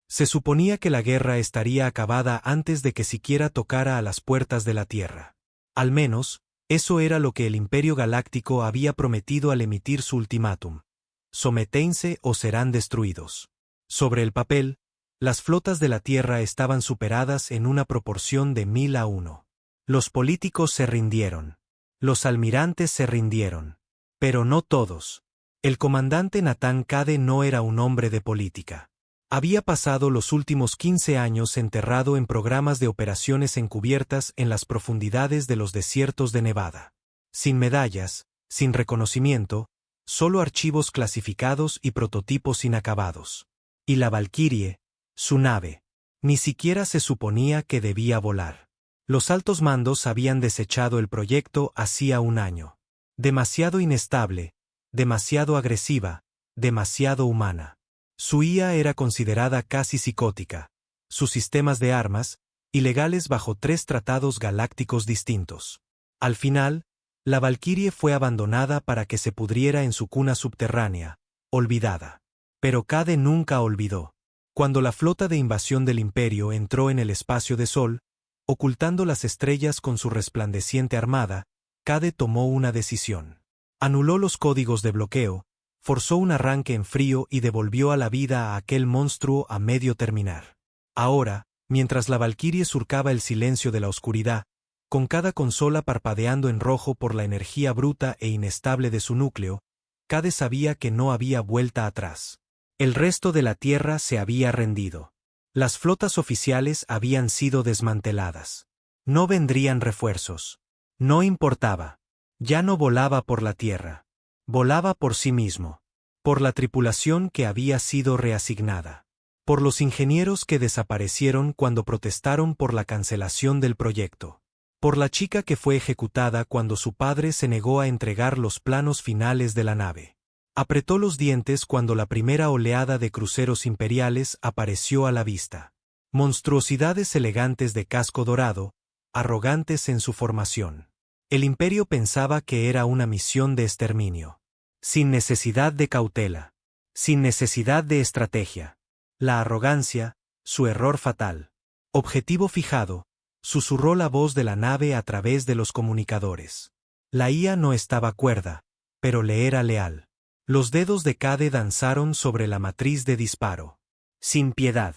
Se suponía que la guerra estaría acabada antes de que siquiera tocara a las puertas de la Tierra. Al menos, eso era lo que el Imperio Galáctico había prometido al emitir su ultimátum. Someténse o serán destruidos. Sobre el papel, las flotas de la Tierra estaban superadas en una proporción de 1000-1. Los políticos se rindieron. Los almirantes se rindieron. Pero no todos. El comandante Nathan Cade no era un hombre de política. Había pasado los últimos 15 años enterrado en programas de operaciones encubiertas en las profundidades de los desiertos de Nevada. Sin medallas, sin reconocimiento, solo archivos clasificados y prototipos inacabados. Y la Valkyrie, su nave, ni siquiera se suponía que debía volar. Los altos mandos habían desechado el proyecto hacía un año. Demasiado inestable, demasiado agresiva, demasiado humana. Su IA era considerada casi psicótica. Sus sistemas de armas, ilegales bajo 3 tratados galácticos distintos. Al final, la Valkyrie fue abandonada para que se pudriera en su cuna subterránea, olvidada. Pero Cade nunca olvidó. Cuando la flota de invasión del Imperio entró en el espacio de Sol, ocultando las estrellas con su resplandeciente armada, Cade tomó una decisión. Anuló los códigos de bloqueo, forzó un arranque en frío y devolvió a la vida a aquel monstruo a medio terminar. Ahora, mientras la Valkyrie surcaba el silencio de la oscuridad, con cada consola parpadeando en rojo por la energía bruta e inestable de su núcleo, Cade sabía que no había vuelta atrás. El resto de la Tierra se había rendido. Las flotas oficiales habían sido desmanteladas. No vendrían refuerzos. No importaba. Ya no volaba por la Tierra. Volaba por sí mismo. Por la tripulación que había sido reasignada. Por los ingenieros que desaparecieron cuando protestaron por la cancelación del proyecto. Por la chica que fue ejecutada cuando su padre se negó a entregar los planos finales de la nave. Apretó los dientes cuando la primera oleada de cruceros imperiales apareció a la vista. Monstruosidades elegantes de casco dorado, arrogantes en su formación. El Imperio pensaba que era una misión de exterminio. Sin necesidad de cautela. Sin necesidad de estrategia. La arrogancia, su error fatal. Objetivo fijado, susurró la voz de la nave a través de los comunicadores. La IA no estaba cuerda, pero le era leal. Los dedos de Cade danzaron sobre la matriz de disparo. Sin piedad.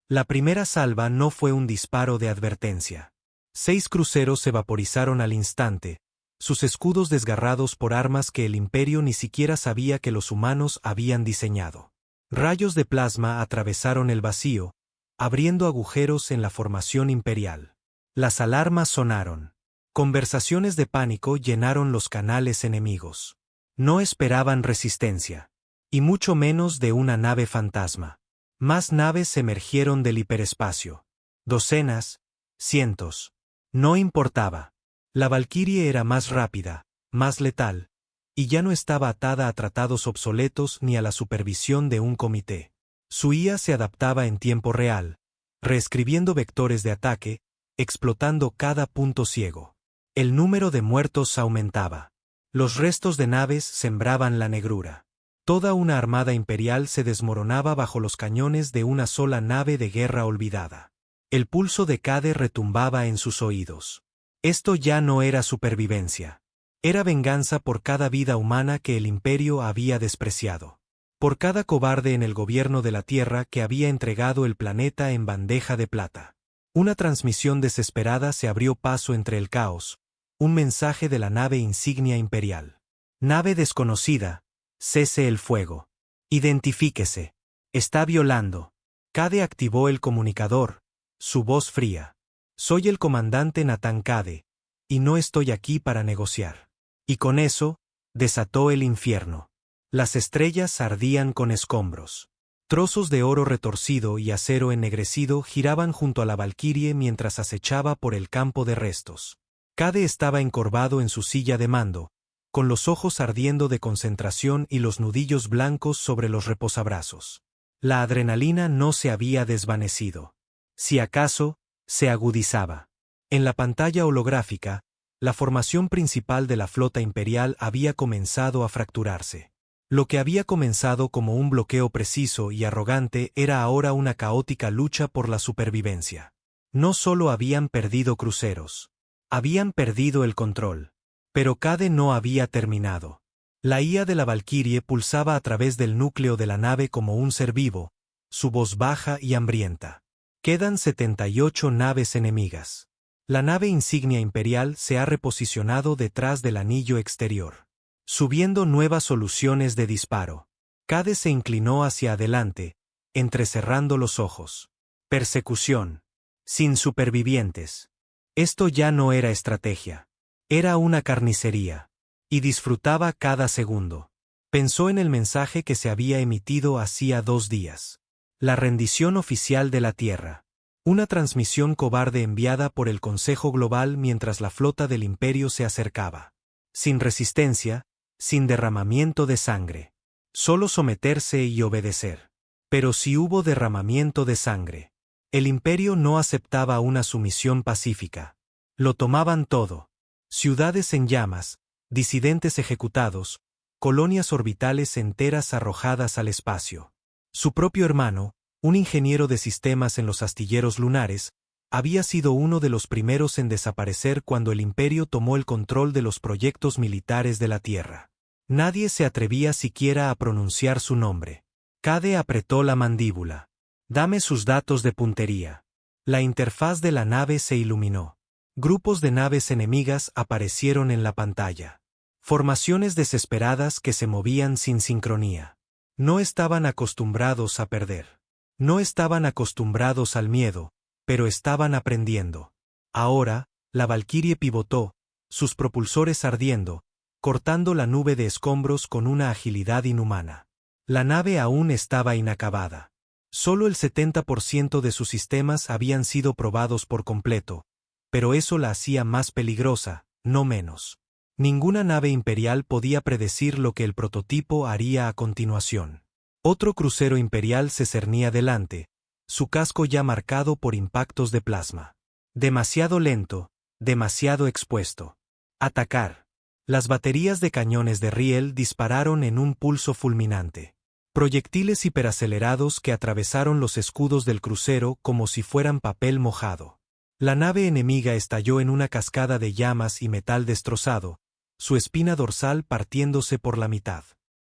La primera salva no fue un disparo de advertencia. 6 cruceros se vaporizaron al instante, sus escudos desgarrados por armas que el Imperio ni siquiera sabía que los humanos habían diseñado. Rayos de plasma atravesaron el vacío, abriendo agujeros en la formación imperial. Las alarmas sonaron. Conversaciones de pánico llenaron los canales enemigos. No esperaban resistencia. Y mucho menos de una nave fantasma. Más naves emergieron del hiperespacio. Docenas, cientos. No importaba. La Valkyrie era más rápida, más letal, y ya no estaba atada a tratados obsoletos ni a la supervisión de un comité. Su IA se adaptaba en tiempo real, reescribiendo vectores de ataque, explotando cada punto ciego. El número de muertos aumentaba. Los restos de naves sembraban la negrura. Toda una armada imperial se desmoronaba bajo los cañones de una sola nave de guerra olvidada. El pulso de Cade retumbaba en sus oídos. Esto ya no era supervivencia. Era venganza por cada vida humana que el Imperio había despreciado. Por cada cobarde en el gobierno de la Tierra que había entregado el planeta en bandeja de plata. Una transmisión desesperada se abrió paso entre el caos. Un mensaje de la nave insignia imperial. Nave desconocida, cese el fuego. Identifíquese. Está violando. Cade activó el comunicador, su voz fría. Soy el comandante Nathan Cade, y no estoy aquí para negociar. Y con eso, desató el infierno. Las estrellas ardían con escombros. Trozos de oro retorcido y acero ennegrecido giraban junto a la Valkyrie mientras acechaba por el campo de restos. Cade estaba encorvado en su silla de mando, con los ojos ardiendo de concentración y los nudillos blancos sobre los reposabrazos. La adrenalina no se había desvanecido. Si acaso, se agudizaba. En la pantalla holográfica, la formación principal de la flota imperial había comenzado a fracturarse. Lo que había comenzado como un bloqueo preciso y arrogante era ahora una caótica lucha por la supervivencia. No solo habían perdido cruceros. Habían perdido el control. Pero Cade no había terminado. La IA de la Valquirie pulsaba a través del núcleo de la nave como un ser vivo, su voz baja y hambrienta. Quedan 78 naves enemigas. La nave insignia imperial se ha reposicionado detrás del anillo exterior, subiendo nuevas soluciones de disparo. Cade se inclinó hacia adelante, entrecerrando los ojos. Persecución. Sin supervivientes. Esto ya no era estrategia. Era una carnicería. Y disfrutaba cada segundo. Pensó en el mensaje que se había emitido hacía 2 días. La rendición oficial de la Tierra. Una transmisión cobarde enviada por el Consejo Global mientras la flota del Imperio se acercaba. Sin resistencia, sin derramamiento de sangre. Solo someterse y obedecer. Pero si hubo derramamiento de sangre. El Imperio no aceptaba una sumisión pacífica. Lo tomaban todo. Ciudades en llamas, disidentes ejecutados, colonias orbitales enteras arrojadas al espacio. Su propio hermano, un ingeniero de sistemas en los astilleros lunares, había sido uno de los primeros en desaparecer cuando el Imperio tomó el control de los proyectos militares de la Tierra. Nadie se atrevía siquiera a pronunciar su nombre. Cade apretó la mandíbula. Dame sus datos de puntería. La interfaz de la nave se iluminó. Grupos de naves enemigas aparecieron en la pantalla. Formaciones desesperadas que se movían sin sincronía. No estaban acostumbrados a perder. No estaban acostumbrados al miedo, pero estaban aprendiendo. Ahora, la Valquirie pivotó, sus propulsores ardiendo, cortando la nube de escombros con una agilidad inhumana. La nave aún estaba inacabada. Solo el 70% de sus sistemas habían sido probados por completo, pero eso la hacía más peligrosa, no menos. Ninguna nave imperial podía predecir lo que el prototipo haría a continuación. Otro crucero imperial se cernía delante, su casco ya marcado por impactos de plasma. Demasiado lento, demasiado expuesto. Atacar. Las baterías de cañones de riel dispararon en un pulso fulminante. Proyectiles hiperacelerados que atravesaron los escudos del crucero como si fueran papel mojado. La nave enemiga estalló en una cascada de llamas y metal destrozado, su espina dorsal partiéndose por la mitad.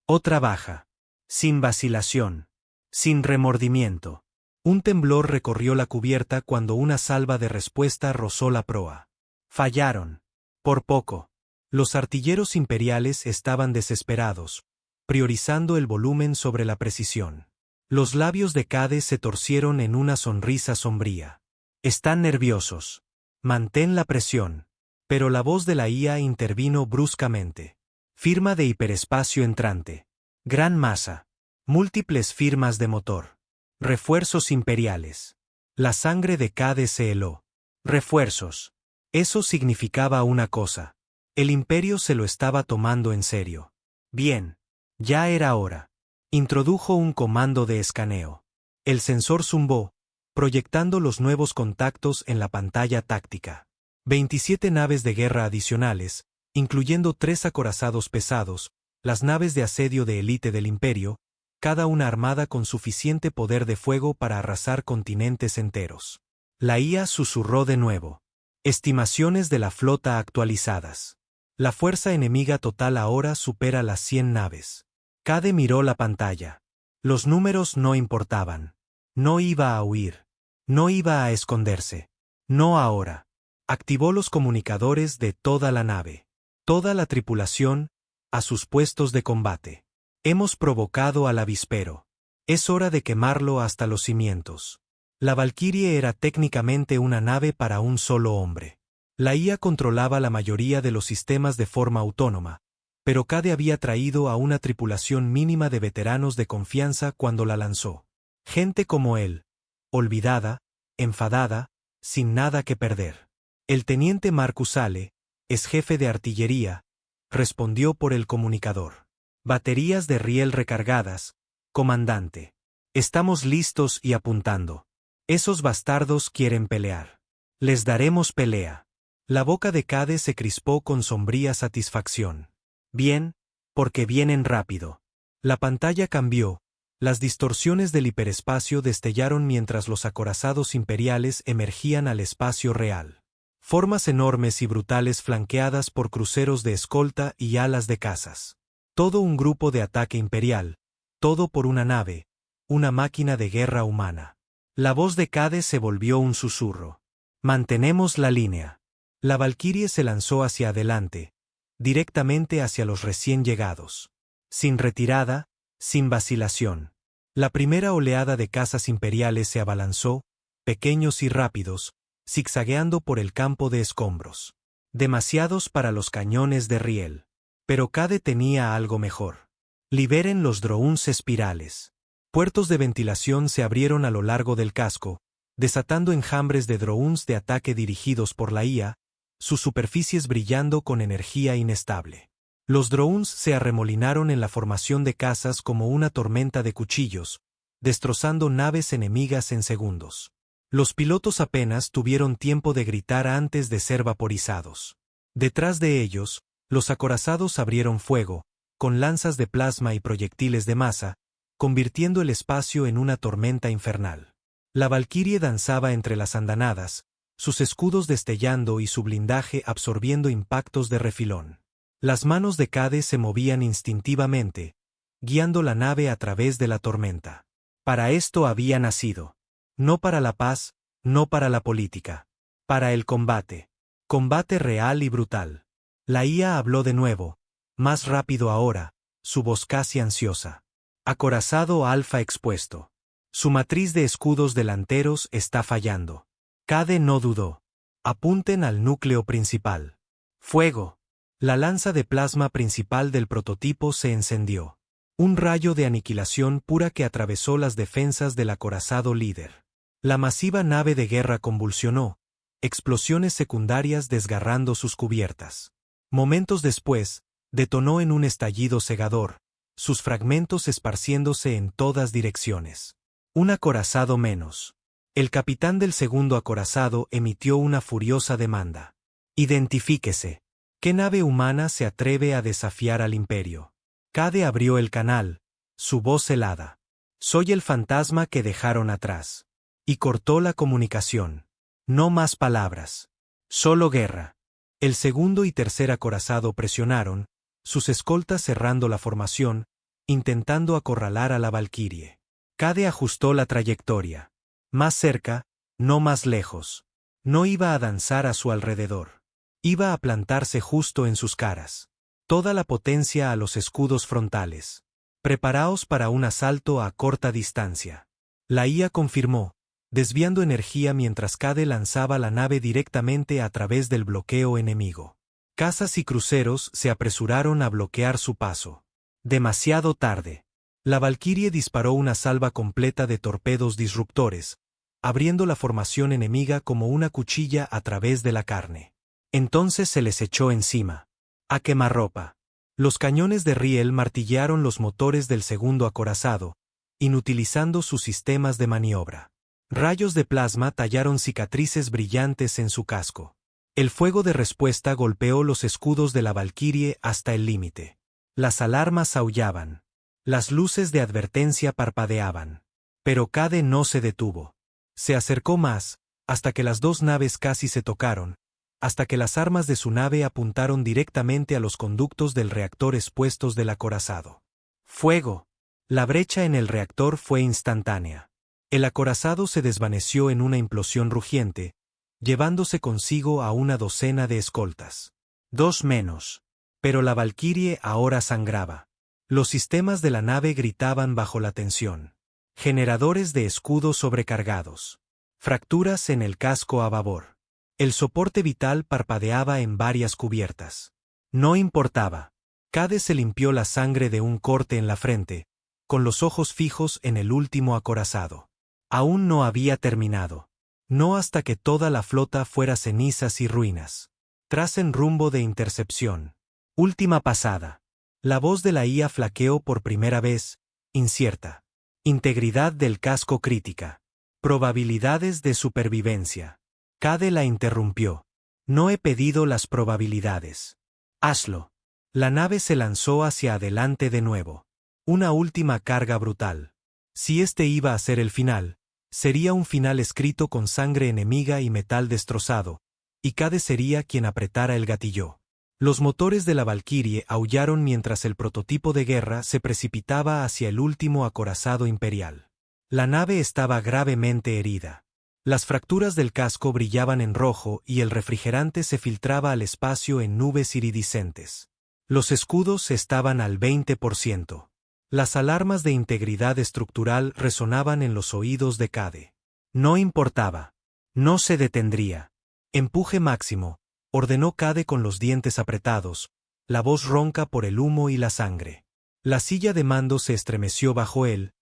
Otra baja. Sin vacilación. Sin remordimiento. Un temblor recorrió la cubierta cuando una salva de respuesta rozó la proa. Fallaron. Por poco. Los artilleros imperiales estaban desesperados, priorizando el volumen sobre la precisión. Los labios de Cade se torcieron en una sonrisa sombría. Están nerviosos. Mantén la presión. Pero la voz de la IA intervino bruscamente. Firma de hiperespacio entrante. Gran masa. Múltiples firmas de motor. Refuerzos imperiales. La sangre de Cade se heló. Refuerzos. Eso significaba una cosa. El Imperio se lo estaba tomando en serio. Bien. Ya era hora. Introdujo un comando de escaneo. El sensor zumbó, proyectando los nuevos contactos en la pantalla táctica. 27 naves de guerra adicionales, incluyendo 3 acorazados pesados, las naves de asedio de élite del Imperio, cada una armada con suficiente poder de fuego para arrasar continentes enteros. La IA susurró de nuevo. Estimaciones de la flota actualizadas. La fuerza enemiga total ahora supera las 100 naves. Cade miró la pantalla. Los números no importaban. No iba a huir. No iba a esconderse. No ahora. Activó los comunicadores de toda la nave. Toda la tripulación, a sus puestos de combate. Hemos provocado al avispero. Es hora de quemarlo hasta los cimientos. La Valquirie era técnicamente una nave para un solo hombre. La IA controlaba la mayoría de los sistemas de forma autónoma, pero Cade había traído a una tripulación mínima de veteranos de confianza cuando la lanzó. Gente como él, olvidada, enfadada, sin nada que perder. El teniente Marcus Ale, ex jefe de artillería, respondió por el comunicador. Baterías de riel recargadas, comandante. Estamos listos y apuntando. Esos bastardos quieren pelear. Les daremos pelea. La boca de Cade se crispó con sombría satisfacción. Bien, porque vienen rápido. La pantalla cambió, las distorsiones del hiperespacio destellaron mientras los acorazados imperiales emergían al espacio real. Formas enormes y brutales flanqueadas por cruceros de escolta y alas de cazas. Todo un grupo de ataque imperial, todo por una nave, una máquina de guerra humana. La voz de Cade se volvió un susurro. Mantenemos la línea. La Valquirie se lanzó hacia adelante, directamente hacia los recién llegados. Sin retirada, sin vacilación. La primera oleada de cazas imperiales se abalanzó, pequeños y rápidos, zigzagueando por el campo de escombros. Demasiados para los cañones de riel. Pero Cade tenía algo mejor. Liberen los drones espirales. Puertos de ventilación se abrieron a lo largo del casco, desatando enjambres de drones de ataque dirigidos por la IA, sus superficies brillando con energía inestable. Los drones se arremolinaron en la formación de cazas como una tormenta de cuchillos, destrozando naves enemigas en segundos. Los pilotos apenas tuvieron tiempo de gritar antes de ser vaporizados. Detrás de ellos, los acorazados abrieron fuego, con lanzas de plasma y proyectiles de masa, convirtiendo el espacio en una tormenta infernal. La Valquirie danzaba entre las andanadas, sus escudos destellando y su blindaje absorbiendo impactos de refilón. Las manos de Cade se movían instintivamente, guiando la nave a través de la tormenta. Para esto había nacido. No para la paz, no para la política. Para el combate. Combate real y brutal. La IA habló de nuevo, más rápido ahora, su voz casi ansiosa. Acorazado alfa expuesto. Su matriz de escudos delanteros está fallando. Cade no dudó. Apunten al núcleo principal. Fuego. La lanza de plasma principal del prototipo se encendió. Un rayo de aniquilación pura que atravesó las defensas del acorazado líder. La masiva nave de guerra convulsionó, explosiones secundarias desgarrando sus cubiertas. Momentos después, detonó en un estallido cegador, sus fragmentos esparciéndose en todas direcciones. Un acorazado menos. El capitán del segundo acorazado emitió una furiosa demanda. Identifíquese. ¿Qué nave humana se atreve a desafiar al Imperio? Cade abrió el canal, su voz helada. Soy el fantasma que dejaron atrás. Y cortó la comunicación. No más palabras. Solo guerra. El segundo y tercer acorazado presionaron, sus escoltas cerrando la formación, intentando acorralar a la Valquirie. Cade ajustó la trayectoria. Más cerca, no más lejos. No iba a danzar a su alrededor. Iba a plantarse justo en sus caras. Toda la potencia a los escudos frontales. Preparaos para un asalto a corta distancia. La IA confirmó, desviando energía mientras Cade lanzaba la nave directamente a través del bloqueo enemigo. Cazas y cruceros se apresuraron a bloquear su paso. Demasiado tarde. La Valquirie disparó una salva completa de torpedos disruptores, abriendo la formación enemiga como una cuchilla a través de la carne. Entonces se les echó encima. A quemarropa. Los cañones de riel martillearon los motores del segundo acorazado, inutilizando sus sistemas de maniobra. Rayos de plasma tallaron cicatrices brillantes en su casco. El fuego de respuesta golpeó los escudos de la Valquirie hasta el límite. Las alarmas aullaban. Las luces de advertencia parpadeaban. Pero Cade no se detuvo. Se acercó más, hasta que las dos naves casi se tocaron, hasta que las armas de su nave apuntaron directamente a los conductos del reactor expuestos del acorazado. ¡Fuego! La brecha en el reactor fue instantánea. El acorazado se desvaneció en una implosión rugiente, llevándose consigo a una docena de escoltas. Dos menos. Pero la Valquirie ahora sangraba. Los sistemas de la nave gritaban bajo la tensión. Generadores de escudo sobrecargados. Fracturas en el casco a babor. El soporte vital parpadeaba en varias cubiertas. No importaba. Cade se limpió la sangre de un corte en la frente, con los ojos fijos en el último acorazado. Aún no había terminado. No hasta que toda la flota fuera cenizas y ruinas. Tracen rumbo de intercepción. Última pasada. La voz de la IA flaqueó por primera vez, incierta. Integridad del casco crítica. Probabilidades de supervivencia. Cade la interrumpió. No he pedido las probabilidades. Hazlo. La nave se lanzó hacia adelante de nuevo. Una última carga brutal. Si este iba a ser el final, sería un final escrito con sangre enemiga y metal destrozado, y Cade sería quien apretara el gatillo. Los motores de la Valkyrie aullaron mientras el prototipo de guerra se precipitaba hacia el último acorazado imperial. La nave estaba gravemente herida. Las fracturas del casco brillaban en rojo y el refrigerante se filtraba al espacio en nubes iridiscentes. Los escudos estaban al 20%. Las alarmas de integridad estructural resonaban en los oídos de Cade. No importaba. No se detendría. Empuje máximo, ordenó Cade con los dientes apretados, la voz ronca por el humo y la sangre. La silla de mando se estremeció bajo él,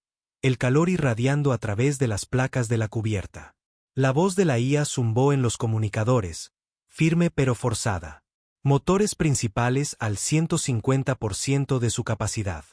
el calor irradiando a través de las placas de la cubierta. La voz de la IA zumbó en los comunicadores, firme pero forzada. Motores principales al 150% de su capacidad.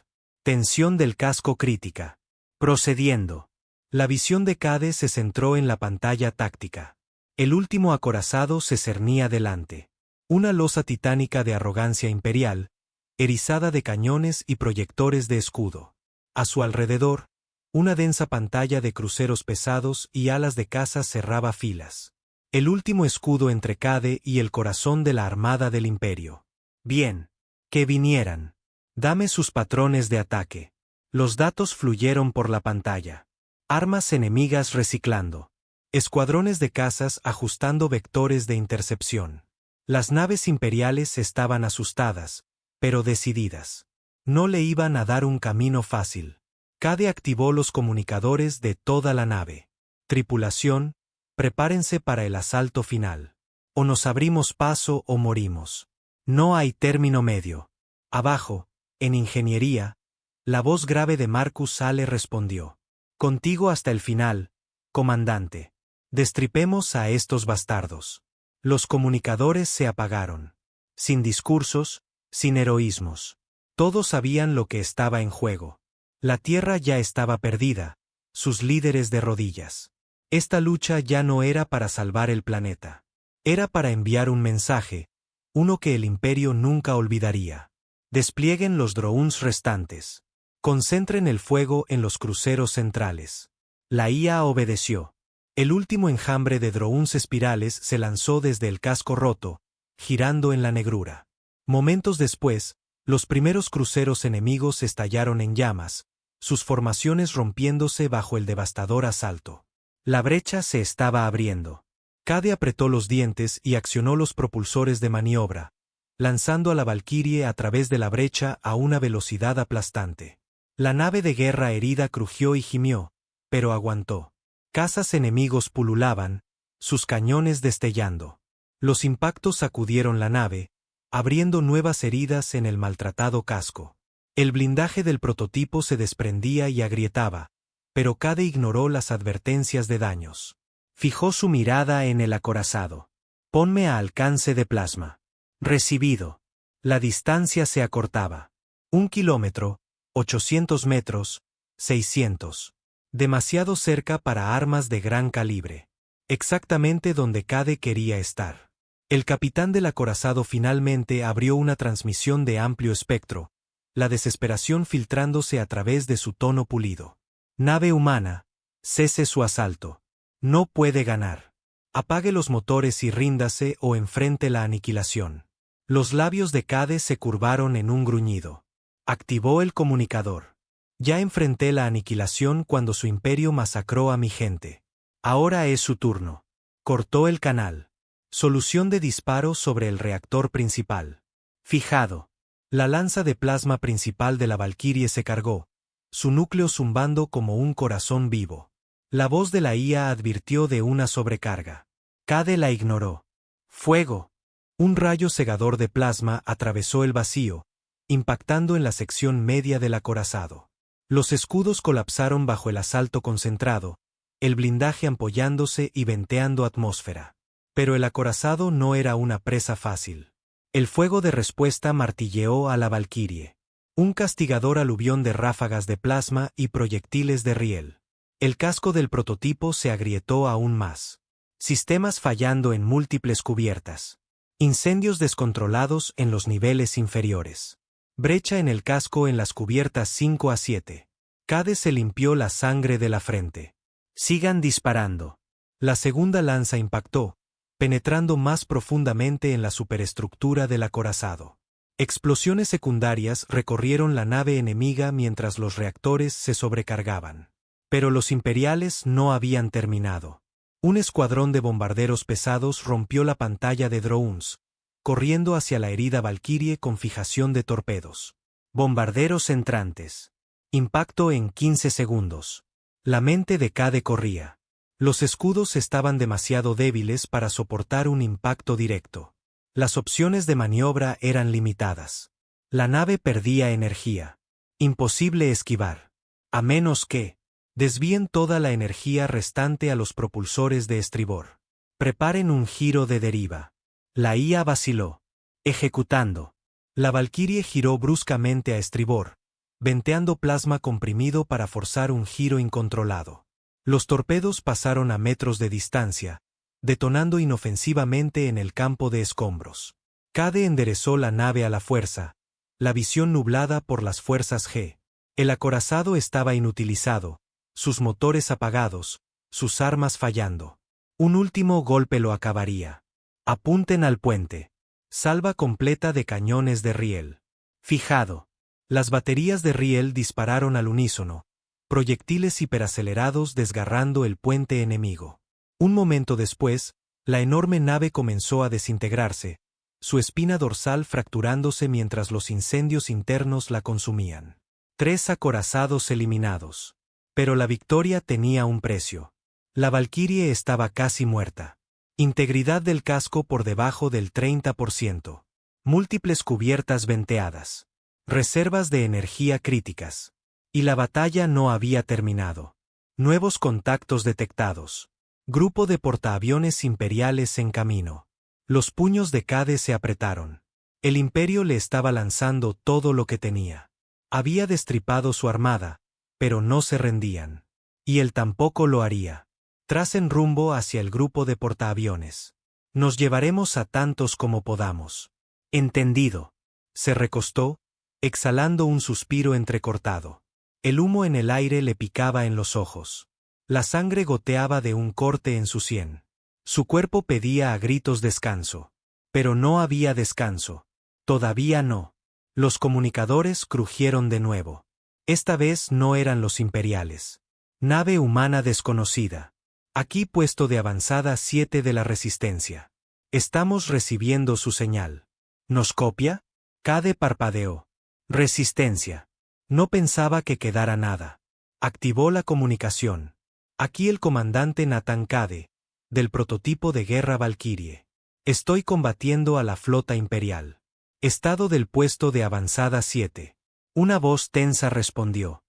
Tensión del casco crítica. Procediendo. La visión de Cade se centró en la pantalla táctica. El último acorazado se cernía delante. Una losa titánica de arrogancia imperial, erizada de cañones y proyectores de escudo. A su alrededor, una densa pantalla de cruceros pesados y alas de caza cerraba filas. El último escudo entre Cade y el corazón de la armada del imperio. Bien. Que vinieran. Dame sus patrones de ataque. Los datos fluyeron por la pantalla. Armas enemigas reciclando. Escuadrones de cazas ajustando vectores de intercepción. Las naves imperiales estaban asustadas, pero decididas. No le iban a dar un camino fácil. Cade activó los comunicadores de toda la nave. Tripulación, prepárense para el asalto final. O nos abrimos paso o morimos. No hay término medio. Abajo, en ingeniería, la voz grave de Marcus Sale respondió. Contigo hasta el final, comandante. Destripemos a estos bastardos. Los comunicadores se apagaron. Sin discursos, sin heroísmos. Todos sabían lo que estaba en juego. La Tierra ya estaba perdida, sus líderes de rodillas. Esta lucha ya no era para salvar el planeta. Era para enviar un mensaje, uno que el Imperio nunca olvidaría. Desplieguen los drones restantes. Concentren el fuego en los cruceros centrales. La IA obedeció. El último enjambre de drones espirales se lanzó desde el casco roto, girando en la negrura. Momentos después, los primeros cruceros enemigos estallaron en llamas, sus formaciones rompiéndose bajo el devastador asalto. La brecha se estaba abriendo. Cade apretó los dientes y accionó los propulsores de maniobra, lanzando a la Valkyrie a través de la brecha a una velocidad aplastante. La nave de guerra herida crujió y gimió, pero aguantó. Cazas enemigos pululaban, sus cañones destellando. Los impactos sacudieron la nave, abriendo nuevas heridas en el maltratado casco. El blindaje del prototipo se desprendía y agrietaba, pero Cade ignoró las advertencias de daños. Fijó su mirada en el acorazado. Ponme a alcance de plasma. Recibido. La distancia se acortaba. 1 kilómetro, 800 metros, 600. Demasiado cerca para armas de gran calibre. Exactamente donde Cade quería estar. El capitán del acorazado finalmente abrió una transmisión de amplio espectro, la desesperación filtrándose a través de su tono pulido. Nave humana, cese su asalto. No puede ganar. Apague los motores y ríndase o enfrente la aniquilación. Los labios de Cade se curvaron en un gruñido. Activó el comunicador. Ya enfrenté la aniquilación cuando su imperio masacró a mi gente. Ahora es su turno. Cortó el canal. Solución de disparo sobre el reactor principal. Fijado. La lanza de plasma principal de la Valkyrie se cargó, su núcleo zumbando como un corazón vivo. La voz de la IA advirtió de una sobrecarga. Cade la ignoró. ¡Fuego! Un rayo cegador de plasma atravesó el vacío, impactando en la sección media del acorazado. Los escudos colapsaron bajo el asalto concentrado, el blindaje ampollándose y venteando atmósfera. Pero el acorazado no era una presa fácil. El fuego de respuesta martilleó a la Valkyrie. Un castigador aluvión de ráfagas de plasma y proyectiles de riel. El casco del prototipo se agrietó aún más. Sistemas fallando en múltiples cubiertas. Incendios descontrolados en los niveles inferiores. Brecha en el casco en las cubiertas 5 a 7. Cade se limpió la sangre de la frente. Sigan disparando. La segunda lanza impactó, penetrando más profundamente en la superestructura del acorazado. Explosiones secundarias recorrieron la nave enemiga mientras los reactores se sobrecargaban. Pero los imperiales no habían terminado. Un escuadrón de bombarderos pesados rompió la pantalla de drones, corriendo hacia la herida Valkyrie con fijación de torpedos. Bombarderos entrantes. Impacto en 15 segundos. La mente de Cade corría. Los escudos estaban demasiado débiles para soportar un impacto directo. Las opciones de maniobra eran limitadas. La nave perdía energía. Imposible esquivar. A menos que desvíen toda la energía restante a los propulsores de estribor. Preparen un giro de deriva. La IA vaciló. Ejecutando. La Valkyrie giró bruscamente a estribor, venteando plasma comprimido para forzar un giro incontrolado. Los torpedos pasaron a metros de distancia, detonando inofensivamente en el campo de escombros. Cade enderezó la nave a la fuerza, la visión nublada por las fuerzas G. El acorazado estaba inutilizado, sus motores apagados, sus armas fallando. Un último golpe lo acabaría. Apunten al puente. Salva completa de cañones de riel. Fijado. Las baterías de riel dispararon al unísono, proyectiles hiperacelerados desgarrando el puente enemigo. Un momento después, la enorme nave comenzó a desintegrarse, su espina dorsal fracturándose mientras los incendios internos la consumían. 3 acorazados eliminados. Pero la victoria tenía un precio. La Valkyrie estaba casi muerta. Integridad del casco por debajo del 30%. Múltiples cubiertas venteadas. Reservas de energía críticas. Y la batalla no había terminado. Nuevos contactos detectados. Grupo de portaaviones imperiales en camino. Los puños de Cade se apretaron. El imperio le estaba lanzando todo lo que tenía. Había destripado su armada, pero no se rendían. Y él tampoco lo haría. Tracen rumbo hacia el grupo de portaaviones. Nos llevaremos a tantos como podamos. Entendido. Se recostó, exhalando un suspiro entrecortado. El humo en el aire le picaba en los ojos. La sangre goteaba de un corte en su sien. Su cuerpo pedía a gritos descanso. Pero no había descanso. Todavía no. Los comunicadores crujieron de nuevo. Esta vez no eran los imperiales. Nave humana desconocida. Aquí puesto de avanzada 7 de la Resistencia. Estamos recibiendo su señal. ¿Nos copia? Cade parpadeó. Resistencia. No pensaba que quedara nada. Activó la comunicación. Aquí el comandante Nathan Cade, del prototipo de guerra Valkyrie. Estoy combatiendo a la flota imperial. Estado del puesto de avanzada 7. Una voz tensa respondió.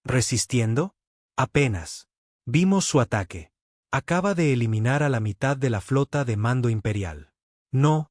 ¿Resistiendo? Apenas. Vimos su ataque. Acaba de eliminar a la mitad de la flota de mando imperial. No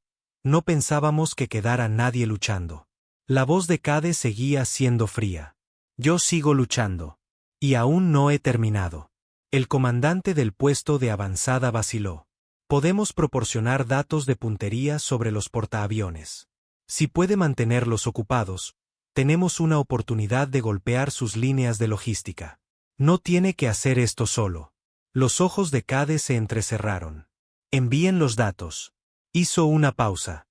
pensábamos que quedara nadie luchando. La voz de Cade seguía siendo fría. Yo sigo luchando. Y aún no he terminado. El comandante del puesto de avanzada vaciló. Podemos proporcionar datos de puntería sobre los portaaviones. Si puede mantenerlos ocupados, tenemos una oportunidad de golpear sus líneas de logística. No tiene que hacer esto solo. Los ojos de Cade se entrecerraron. Envíen los datos. Hizo una pausa.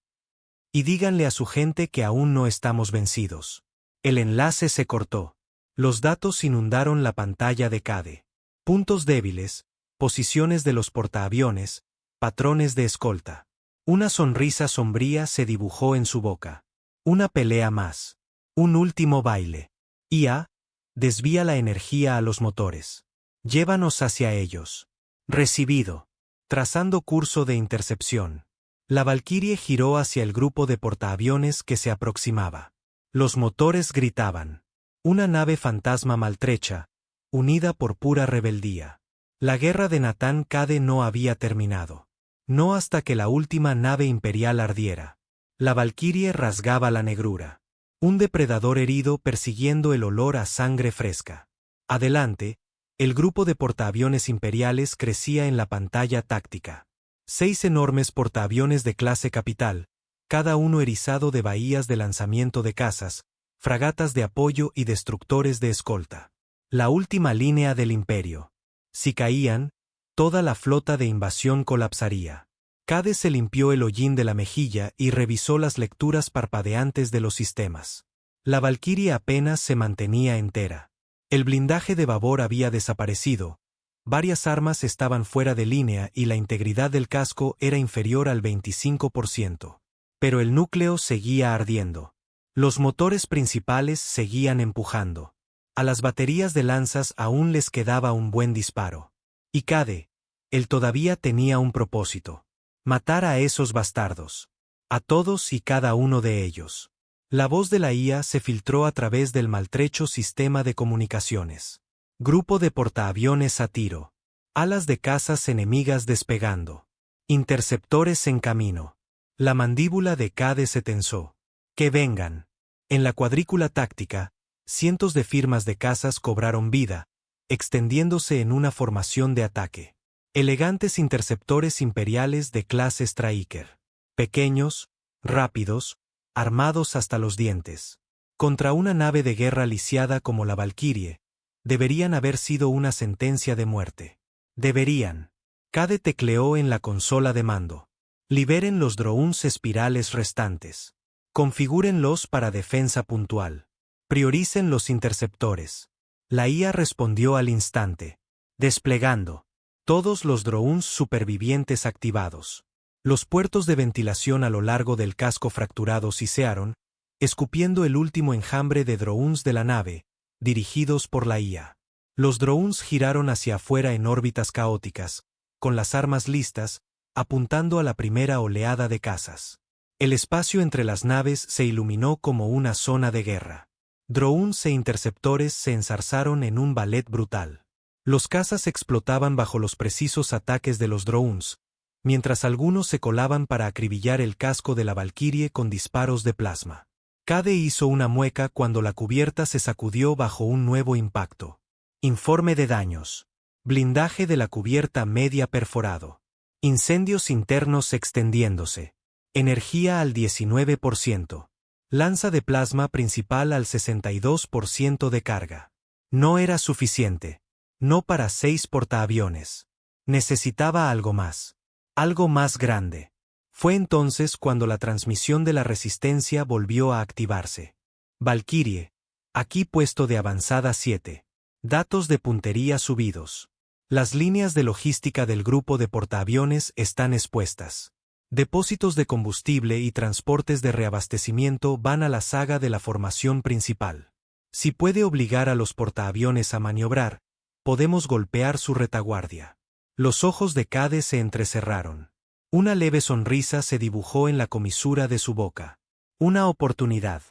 Y díganle a su gente que aún no estamos vencidos. El enlace se cortó. Los datos inundaron la pantalla de Cade. Puntos débiles, posiciones de los portaaviones, patrones de escolta. Una sonrisa sombría se dibujó en su boca. Una pelea más. Un último baile. IA, desvía la energía a los motores. Llévanos hacia ellos. Recibido. Trazando curso de intercepción. La Valkyrie giró hacia el grupo de portaaviones que se aproximaba. Los motores gritaban. Una nave fantasma maltrecha, unida por pura rebeldía. La guerra de Nathan Cade no había terminado. No hasta que la última nave imperial ardiera. La Valkyrie rasgaba la negrura. Un depredador herido persiguiendo el olor a sangre fresca. Adelante, el grupo de portaaviones imperiales crecía en la pantalla táctica. 6 enormes portaaviones de clase capital, cada uno erizado de bahías de lanzamiento de cazas, fragatas de apoyo y destructores de escolta. La última línea del imperio. Si caían, toda la flota de invasión colapsaría. Cade se limpió el hollín de la mejilla y revisó las lecturas parpadeantes de los sistemas. La Valquirie apenas se mantenía entera. El blindaje de babor había desaparecido, varias armas estaban fuera de línea y la integridad del casco era inferior al 25%. Pero el núcleo seguía ardiendo. Los motores principales seguían empujando. A las baterías de lanzas aún les quedaba un buen disparo. Y Cade, él todavía tenía un propósito. Matar a esos bastardos. A todos y cada uno de ellos. La voz de la IA se filtró a través del maltrecho sistema de comunicaciones. Grupo de portaaviones a tiro. Alas de cazas enemigas despegando. Interceptores en camino. La mandíbula de Cade se tensó. Que vengan. En la cuadrícula táctica, cientos de firmas de cazas cobraron vida, extendiéndose en una formación de ataque. Elegantes interceptores imperiales de clase Striker. Pequeños, rápidos, armados hasta los dientes. Contra una nave de guerra lisiada como la Valquirie, deberían haber sido una sentencia de muerte. Deberían. Cade tecleó en la consola de mando. Liberen los drones espirales restantes. Configúrenlos para defensa puntual. Prioricen los interceptores. La IA respondió al instante. Desplegando. Todos los drones supervivientes activados. Los puertos de ventilación a lo largo del casco fracturado sisearon, escupiendo el último enjambre de drones de la nave, dirigidos por la IA. Los drones giraron hacia afuera en órbitas caóticas, con las armas listas, apuntando a la primera oleada de cazas. El espacio entre las naves se iluminó como una zona de guerra. Drones e interceptores se enzarzaron en un ballet brutal. Los cazas explotaban bajo los precisos ataques de los drones, mientras algunos se colaban para acribillar el casco de la Valquirie con disparos de plasma. Cade hizo una mueca cuando la cubierta se sacudió bajo un nuevo impacto. Informe de daños. Blindaje de la cubierta media perforado. Incendios internos extendiéndose. Energía al 19%. Lanza de plasma principal al 62% de carga. No era suficiente. No para 6 portaaviones. Necesitaba algo más. Algo más grande. Fue entonces cuando la transmisión de la resistencia volvió a activarse. Valquirie. Aquí puesto de avanzada 7. Datos de puntería subidos. Las líneas de logística del grupo de portaaviones están expuestas. Depósitos de combustible y transportes de reabastecimiento van a la saga de la formación principal. Si puede obligar a los portaaviones a maniobrar, podemos golpear su retaguardia. Los ojos de Cade se entrecerraron. Una leve sonrisa se dibujó en la comisura de su boca. Una oportunidad.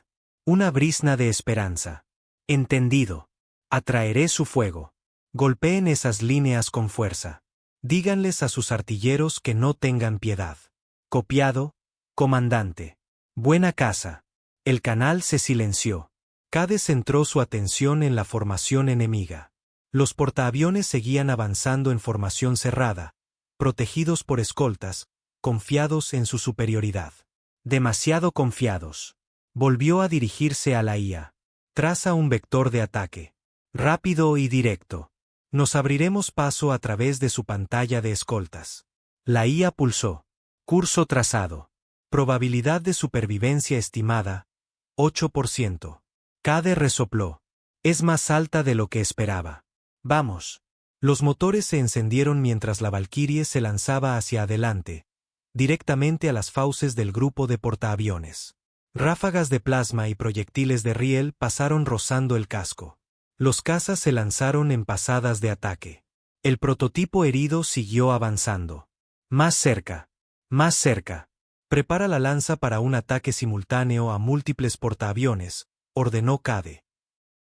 Una brizna de esperanza. Entendido. Atraeré su fuego. Golpeen esas líneas con fuerza. Díganles a sus artilleros que no tengan piedad. Copiado, comandante. Buena caza. El canal se silenció. Cade centró su atención en la formación enemiga. Los portaaviones seguían avanzando en formación cerrada, protegidos por escoltas, confiados en su superioridad. Demasiado confiados. Volvió a dirigirse a la IA. Traza un vector de ataque. Rápido y directo. Nos abriremos paso a través de su pantalla de escoltas. La IA pulsó. Curso trazado. Probabilidad de supervivencia estimada, 8%. Cade resopló. Es más alta de lo que esperaba. Vamos. Los motores se encendieron mientras la Valquirie se lanzaba hacia adelante, directamente a las fauces del grupo de portaaviones. Ráfagas de plasma y proyectiles de riel pasaron rozando el casco. Los cazas se lanzaron en pasadas de ataque. El prototipo herido siguió avanzando. Más cerca. Más cerca. Prepara la lanza para un ataque simultáneo a múltiples portaaviones, ordenó Cade.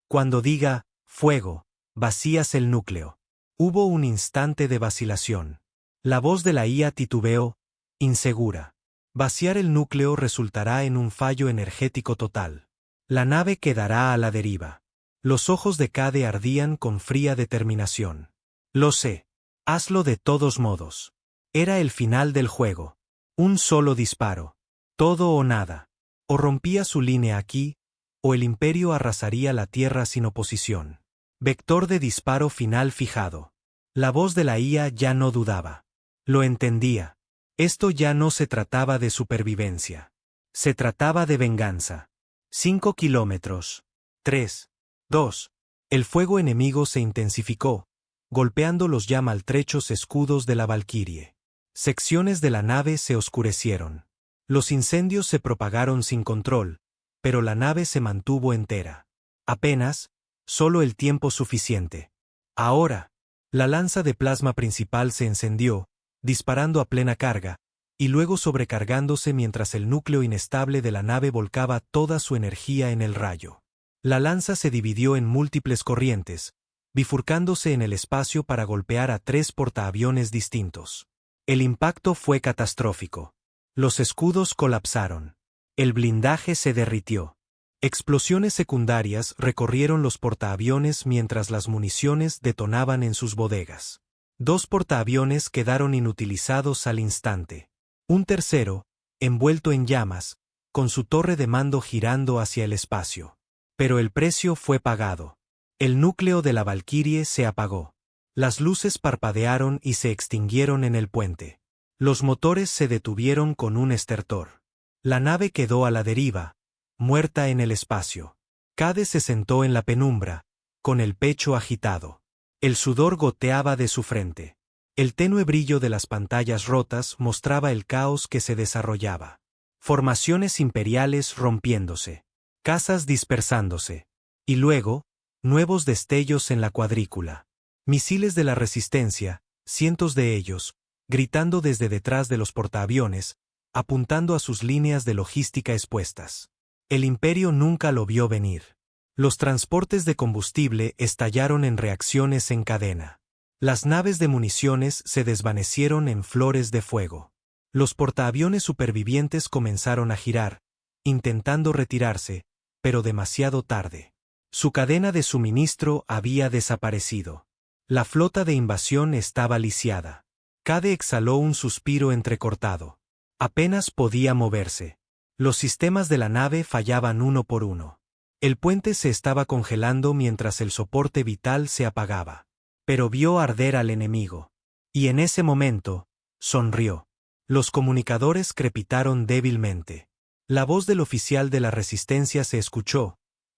Cuando diga, fuego, vacías el núcleo. Hubo un instante de vacilación. La voz de la IA titubeó, insegura. Vaciar el núcleo resultará en un fallo energético total. La nave quedará a la deriva. Los ojos de Cade ardían con fría determinación. Lo sé. Hazlo de todos modos. Era el final del juego. Un solo disparo. Todo o nada. O rompía su línea aquí, o el imperio arrasaría la Tierra sin oposición. Vector de disparo final fijado. La voz de la IA ya no dudaba. Lo entendía. Esto ya no se trataba de supervivencia. Se trataba de venganza. 5 kilómetros. 3. 2. El fuego enemigo se intensificó, golpeando los ya maltrechos escudos de la Valquirie. Secciones de la nave se oscurecieron. Los incendios se propagaron sin control, pero la nave se mantuvo entera. Apenas, solo el tiempo suficiente. Ahora, la lanza de plasma principal se encendió, disparando a plena carga, y luego sobrecargándose mientras el núcleo inestable de la nave volcaba toda su energía en el rayo. La lanza se dividió en múltiples corrientes, bifurcándose en el espacio para golpear a 3 portaaviones distintos. El impacto fue catastrófico. Los escudos colapsaron. El blindaje se derritió. Explosiones secundarias recorrieron los portaaviones mientras las municiones detonaban en sus bodegas. 2 portaaviones quedaron inutilizados al instante. Un tercero, envuelto en llamas, con su torre de mando girando hacia el espacio. Pero el precio fue pagado. El núcleo de la Valquirie se apagó. Las luces parpadearon y se extinguieron en el puente. Los motores se detuvieron con un estertor. La nave quedó a la deriva, muerta en el espacio. Cade se sentó en la penumbra, con el pecho agitado. El sudor goteaba de su frente. El tenue brillo de las pantallas rotas mostraba el caos que se desarrollaba. Formaciones imperiales rompiéndose. Casas dispersándose. Y luego, nuevos destellos en la cuadrícula. Misiles de la Resistencia, cientos de ellos, gritando desde detrás de los portaaviones, apuntando a sus líneas de logística expuestas. El imperio nunca lo vio venir. Los transportes de combustible estallaron en reacciones en cadena. Las naves de municiones se desvanecieron en flores de fuego. Los portaaviones supervivientes comenzaron a girar, intentando retirarse, pero demasiado tarde. Su cadena de suministro había desaparecido. La flota de invasión estaba lisiada. Cade exhaló un suspiro entrecortado. Apenas podía moverse. Los sistemas de la nave fallaban uno por uno. El puente se estaba congelando mientras el soporte vital se apagaba. Pero vio arder al enemigo. Y en ese momento, sonrió. Los comunicadores crepitaron débilmente. La voz del oficial de la Resistencia se escuchó,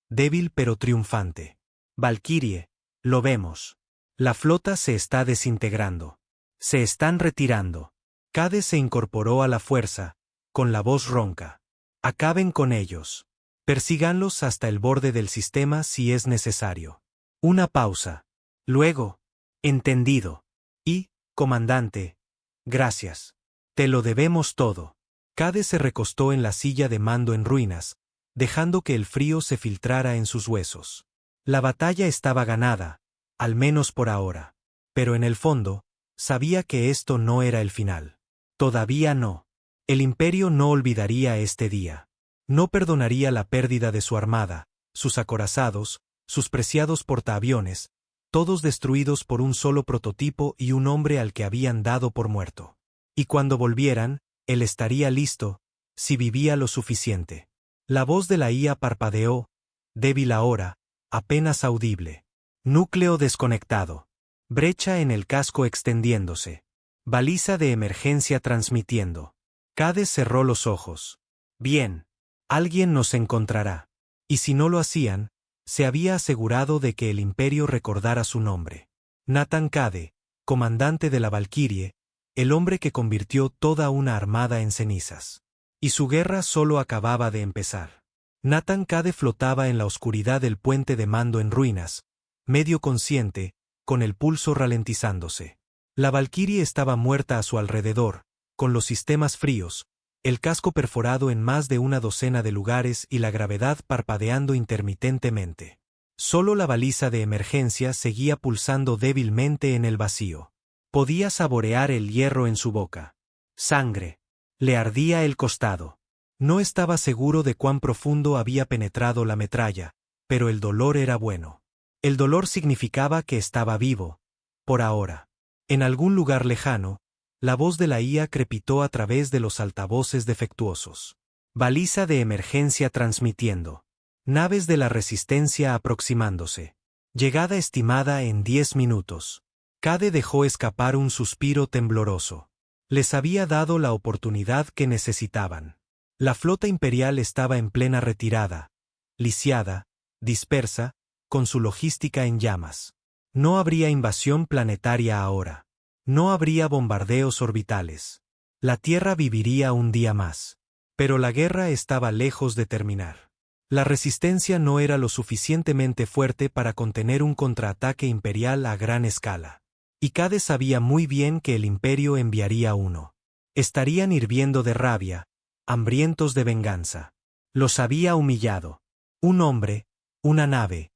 débil pero triunfante. Valquirie, lo vemos. La flota se está desintegrando. Se están retirando. Cade se incorporó a la fuerza, con la voz ronca. Acaben con ellos. Persíganlos hasta el borde del sistema si es necesario. Una pausa. Luego, entendido. Y, comandante, gracias. Te lo debemos todo. Cade se recostó en la silla de mando en ruinas, dejando que el frío se filtrara en sus huesos. La batalla estaba ganada, al menos por ahora. Pero en el fondo, sabía que esto no era el final. Todavía no. El imperio no olvidaría este día. No perdonaría la pérdida de su armada, sus acorazados, sus preciados portaaviones, todos destruidos por un solo prototipo y un hombre al que habían dado por muerto. Y cuando volvieran, él estaría listo, si vivía lo suficiente. La voz de la IA parpadeó, débil ahora, apenas audible. Núcleo desconectado. Brecha en el casco extendiéndose. Baliza de emergencia transmitiendo. Cade cerró los ojos. Bien. Alguien nos encontrará. Y si no lo hacían, se había asegurado de que el imperio recordara su nombre. Nathan Cade, comandante de la Valquirie, el hombre que convirtió toda una armada en cenizas. Y su guerra solo acababa de empezar. Nathan Cade flotaba en la oscuridad del puente de mando en ruinas, medio consciente, con el pulso ralentizándose. La Valquirie estaba muerta a su alrededor, con los sistemas fríos, el casco perforado en más de una docena de lugares y la gravedad parpadeando intermitentemente. Solo la baliza de emergencia seguía pulsando débilmente en el vacío. Podía saborear el hierro en su boca. Sangre. Le ardía el costado. No estaba seguro de cuán profundo había penetrado la metralla, pero el dolor era bueno. El dolor significaba que estaba vivo, por ahora. En algún lugar lejano, la voz de la IA crepitó a través de los altavoces defectuosos. Baliza de emergencia transmitiendo. Naves de la Resistencia aproximándose. Llegada estimada en 10 minutos. Cade dejó escapar un suspiro tembloroso. Les había dado la oportunidad que necesitaban. La flota imperial estaba en plena retirada, lisiada, dispersa, con su logística en llamas. No habría invasión planetaria ahora. No habría bombardeos orbitales. La Tierra viviría un día más. Pero la guerra estaba lejos de terminar. La resistencia no era lo suficientemente fuerte para contener un contraataque imperial a gran escala. Y Cade sabía muy bien que el imperio enviaría uno. Estarían hirviendo de rabia, hambrientos de venganza. Los había humillado. Un hombre, una nave,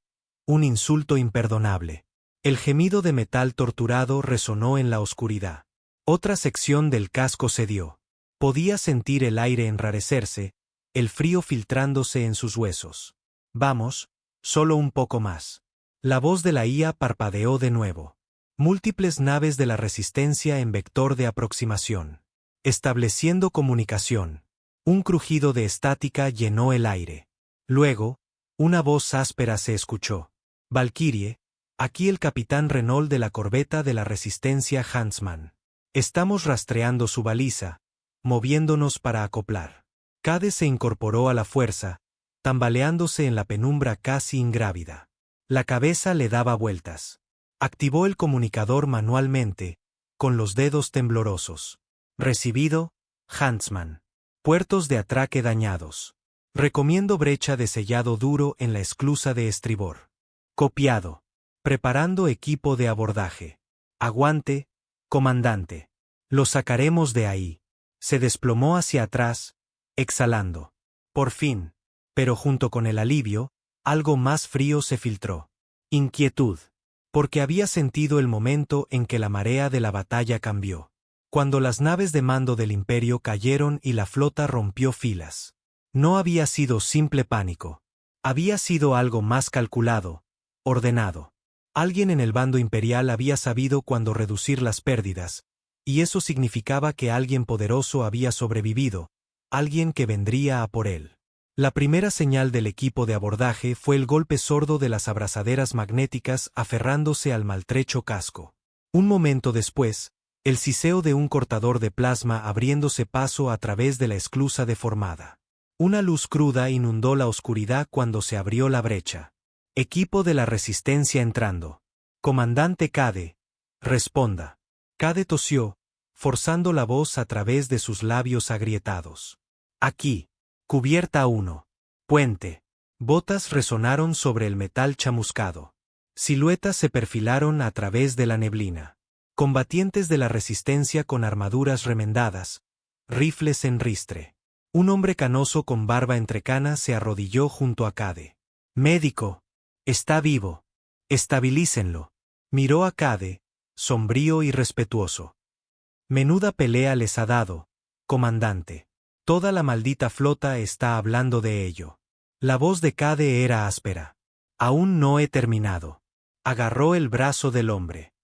un insulto imperdonable. El gemido de metal torturado resonó en la oscuridad. Otra sección del casco cedió. Podía sentir el aire enrarecerse, el frío filtrándose en sus huesos. Vamos, solo un poco más. La voz de la IA parpadeó de nuevo. Múltiples naves de la Resistencia en vector de aproximación. Estableciendo comunicación. Un crujido de estática llenó el aire. Luego, una voz áspera se escuchó. Valkyrie, aquí el capitán Renault de la corbeta de la Resistencia Huntsman. Estamos rastreando su baliza, moviéndonos para acoplar. Cade se incorporó a la fuerza, tambaleándose en la penumbra casi ingrávida. La cabeza le daba vueltas. Activó el comunicador manualmente, con los dedos temblorosos. Recibido, Huntsman. Puertos de atraque dañados. Recomiendo brecha de sellado duro en la esclusa de estribor. Copiado. Preparando equipo de abordaje. Aguante, comandante. Lo sacaremos de ahí. Se desplomó hacia atrás, exhalando. Por fin, pero junto con el alivio, algo más frío se filtró. Inquietud. Porque había sentido el momento en que la marea de la batalla cambió. Cuando las naves de mando del Imperio cayeron y la flota rompió filas. No había sido simple pánico. Había sido algo más calculado, ordenado. Alguien en el bando imperial había sabido cuándo reducir las pérdidas, y eso significaba que alguien poderoso había sobrevivido, alguien que vendría a por él. La primera señal del equipo de abordaje fue el golpe sordo de las abrazaderas magnéticas aferrándose al maltrecho casco. Un momento después, el siseo de un cortador de plasma abriéndose paso a través de la esclusa deformada. Una luz cruda inundó la oscuridad cuando se abrió la brecha. Equipo de la Resistencia entrando. Comandante Cade, responda. Cade tosió, forzando la voz a través de sus labios agrietados. Aquí. Cubierta 1. Puente. Botas resonaron sobre el metal chamuscado. Siluetas se perfilaron a través de la neblina. Combatientes de la Resistencia con armaduras remendadas, rifles en ristre. Un hombre canoso con barba entrecana se arrodilló junto a Cade. Médico. Está vivo. Estabilícenlo. Miró a Cade, sombrío y respetuoso. Menuda pelea les ha dado, comandante. Toda la maldita flota está hablando de ello. La voz de Cade era áspera. Aún no he terminado. Agarró el brazo del hombre.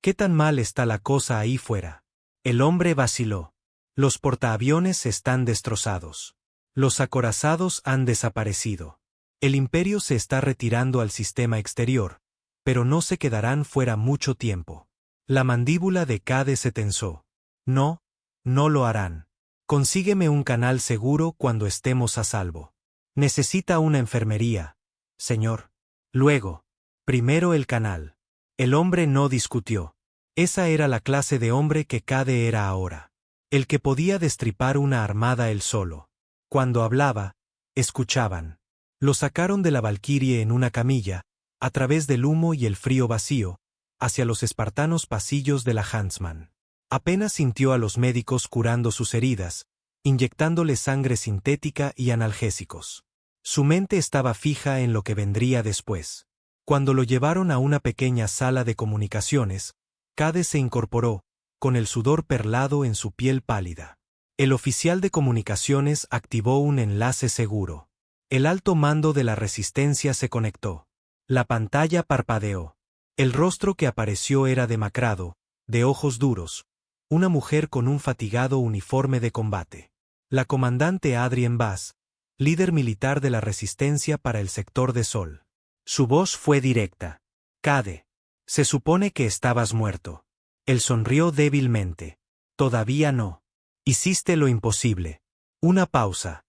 ¿Qué tan mal está la cosa ahí fuera? El hombre vaciló. Los portaaviones están destrozados. Los acorazados han desaparecido. El imperio se está retirando al sistema exterior, pero no se quedarán fuera mucho tiempo. La mandíbula de Cade se tensó. No, no lo harán. Consígueme un canal seguro cuando estemos a salvo. Necesita una enfermería, señor. Luego. Primero el canal. El hombre no discutió. Esa era la clase de hombre que Cade era ahora. El que podía destripar una armada él solo. Cuando hablaba, escuchaban. Lo sacaron de la Valkyrie en una camilla, a través del humo y el frío vacío, hacia los espartanos pasillos de la Huntsman. Apenas sintió a los médicos curando sus heridas, inyectándole sangre sintética y analgésicos. Su mente estaba fija en lo que vendría después. Cuando lo llevaron a una pequeña sala de comunicaciones, Cade se incorporó, con el sudor perlado en su piel pálida. El oficial de comunicaciones activó un enlace seguro. El alto mando de la Resistencia se conectó. La pantalla parpadeó. El rostro que apareció era demacrado, de ojos duros, una mujer con un fatigado uniforme de combate. La comandante Adrienne Bass, líder militar de la resistencia para el sector de Sol. Su voz fue directa. Cade. Se supone que estabas muerto. Él sonrió débilmente. Todavía no. Hiciste lo imposible. Una pausa.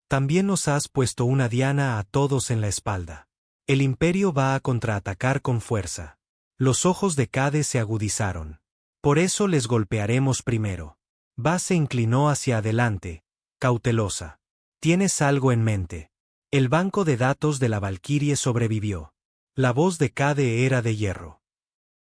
También nos has puesto una diana a todos en la espalda. El Imperio va a contraatacar con fuerza. Los ojos de Cade se agudizaron. Por eso les golpearemos primero. Bas se inclinó hacia adelante, cautelosa. ¿Tienes algo en mente? El banco de datos de la Valkyrie sobrevivió. La voz de Cade era de hierro.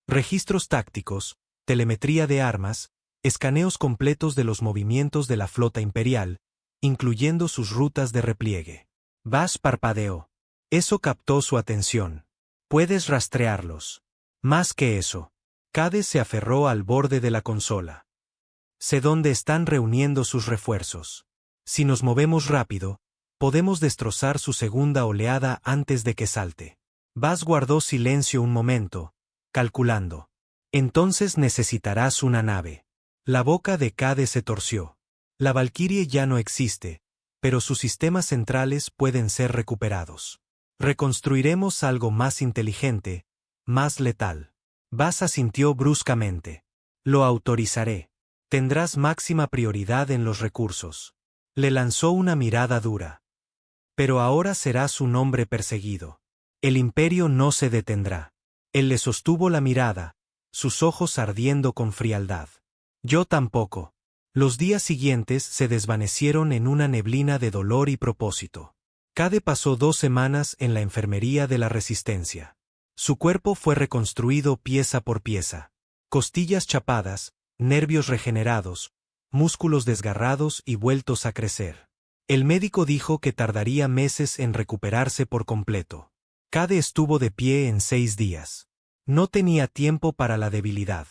Registros tácticos, telemetría de armas, escaneos completos de los movimientos de la flota imperial, incluyendo sus rutas de repliegue. Bas parpadeó. Eso captó su atención. Puedes rastrearlos. Más que eso. Cade se aferró al borde de la consola. Sé dónde están reuniendo sus refuerzos. Si nos movemos rápido, podemos destrozar su segunda oleada antes de que salte. Bas guardó silencio un momento, calculando. Entonces necesitarás una nave. La boca de Cade se torció. La Valkyrie ya no existe, pero sus sistemas centrales pueden ser recuperados. Reconstruiremos algo más inteligente, más letal. Bas asintió bruscamente. Lo autorizaré. Tendrás máxima prioridad en los recursos. Le lanzó una mirada dura. Pero ahora serás un hombre perseguido. El Imperio no se detendrá. Él le sostuvo la mirada, sus ojos ardiendo con frialdad. Yo tampoco. Los días siguientes se desvanecieron en una neblina de dolor y propósito. Cade pasó 2 semanas en la enfermería de la Resistencia. Su cuerpo fue reconstruido pieza por pieza. Costillas chapadas, nervios regenerados, músculos desgarrados y vueltos a crecer. El médico dijo que tardaría meses en recuperarse por completo. Cade estuvo de pie en 6 días. No tenía tiempo para la debilidad.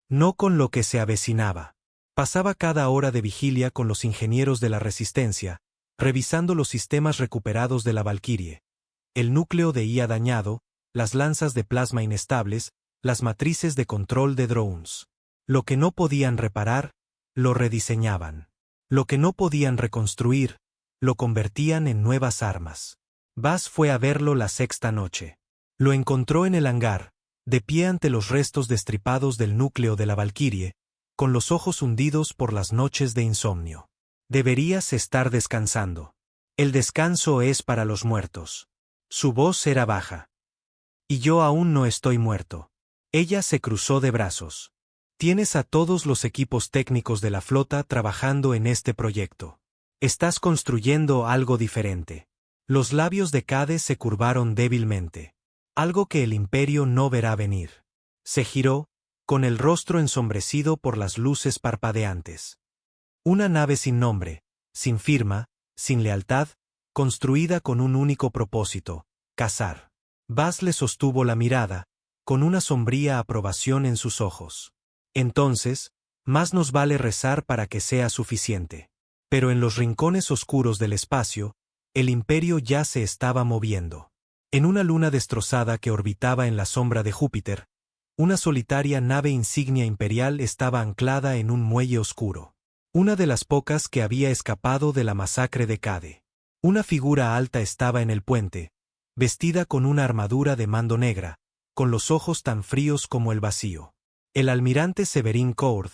No con lo que se avecinaba. Pasaba cada hora de vigilia con los ingenieros de la Resistencia, revisando los sistemas recuperados de la Valkyrie. El núcleo de IA dañado, las lanzas de plasma inestables, las matrices de control de drones. Lo que no podían reparar, lo rediseñaban. Lo que no podían reconstruir, lo convertían en nuevas armas. Bas fue a verlo la 6ª noche. Lo encontró en el hangar, de pie ante los restos destripados del núcleo de la Valkyrie, con los ojos hundidos por las noches de insomnio. Deberías estar descansando. El descanso es para los muertos. Su voz era baja. Y yo aún no estoy muerto. Ella se cruzó de brazos. Tienes a todos los equipos técnicos de la flota trabajando en este proyecto. Estás construyendo algo diferente. Los labios de Cade se curvaron débilmente. Algo que el Imperio no verá venir. Se giró, con el rostro ensombrecido por las luces parpadeantes. Una nave sin nombre, sin firma, sin lealtad, construida con un único propósito: cazar. Bas le sostuvo la mirada, con una sombría aprobación en sus ojos. Entonces, más nos vale rezar para que sea suficiente. Pero en los rincones oscuros del espacio, el Imperio ya se estaba moviendo. En una luna destrozada que orbitaba en la sombra de Júpiter, una solitaria nave insignia imperial estaba anclada en un muelle oscuro. Una de las pocas que había escapado de la masacre de Cade. Una figura alta estaba en el puente, vestida con una armadura de mando negra, con los ojos tan fríos como el vacío. El almirante Severin Courd,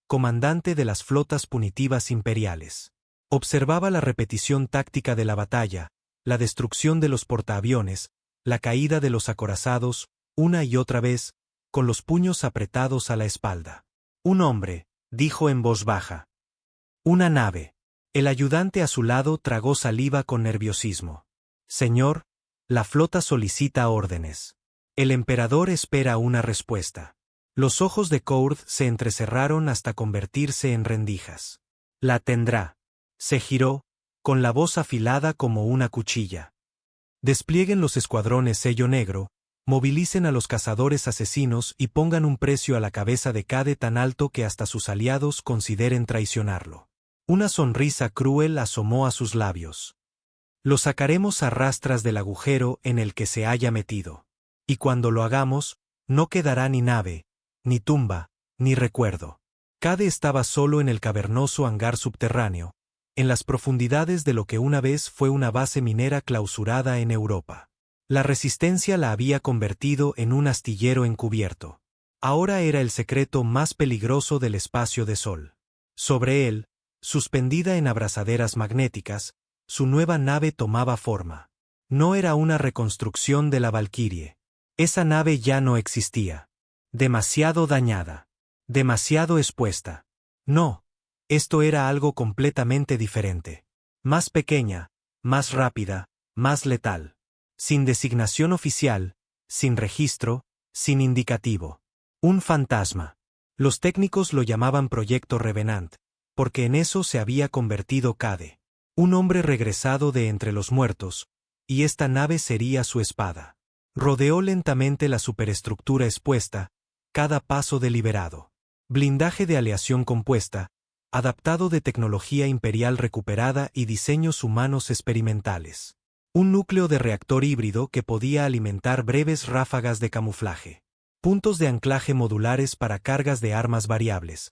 comandante de las flotas punitivas imperiales. Observaba la repetición táctica de la batalla, la destrucción de los portaaviones, la caída de los acorazados, una y otra vez, con los puños apretados a la espalda. Un hombre, dijo en voz baja. Una nave. El ayudante a su lado tragó saliva con nerviosismo. Señor, la flota solicita órdenes. El emperador espera una respuesta. Los ojos de Courd se entrecerraron hasta convertirse en rendijas. La tendrá. Se giró, con la voz afilada como una cuchilla. Desplieguen los escuadrones sello negro, movilicen a los cazadores asesinos y pongan un precio a la cabeza de Cade tan alto que hasta sus aliados consideren traicionarlo. Una sonrisa cruel asomó a sus labios. Lo sacaremos a rastras del agujero en el que se haya metido. Y cuando lo hagamos, no quedará ni nave, ni tumba, ni recuerdo. Cade estaba solo en el cavernoso hangar subterráneo, en las profundidades de lo que una vez fue una base minera clausurada en Europa. La resistencia la había convertido en un astillero encubierto. Ahora era el secreto más peligroso del espacio de Sol. Sobre él, suspendida en abrazaderas magnéticas, su nueva nave tomaba forma. No era una reconstrucción de la Valkyrie. Esa nave ya no existía. Demasiado dañada. Demasiado expuesta. No, esto era algo completamente diferente. Más pequeña, más rápida, más letal. Sin designación oficial, sin registro, sin indicativo. Un fantasma. Los técnicos lo llamaban Proyecto Revenant, porque en eso se había convertido Cade. Un hombre regresado de entre los muertos, y esta nave sería su espada. Rodeó lentamente la superestructura expuesta, cada paso deliberado. Blindaje de aleación compuesta, adaptado de tecnología imperial recuperada y diseños humanos experimentales. Un núcleo de reactor híbrido que podía alimentar breves ráfagas de camuflaje. Puntos de anclaje modulares para cargas de armas variables.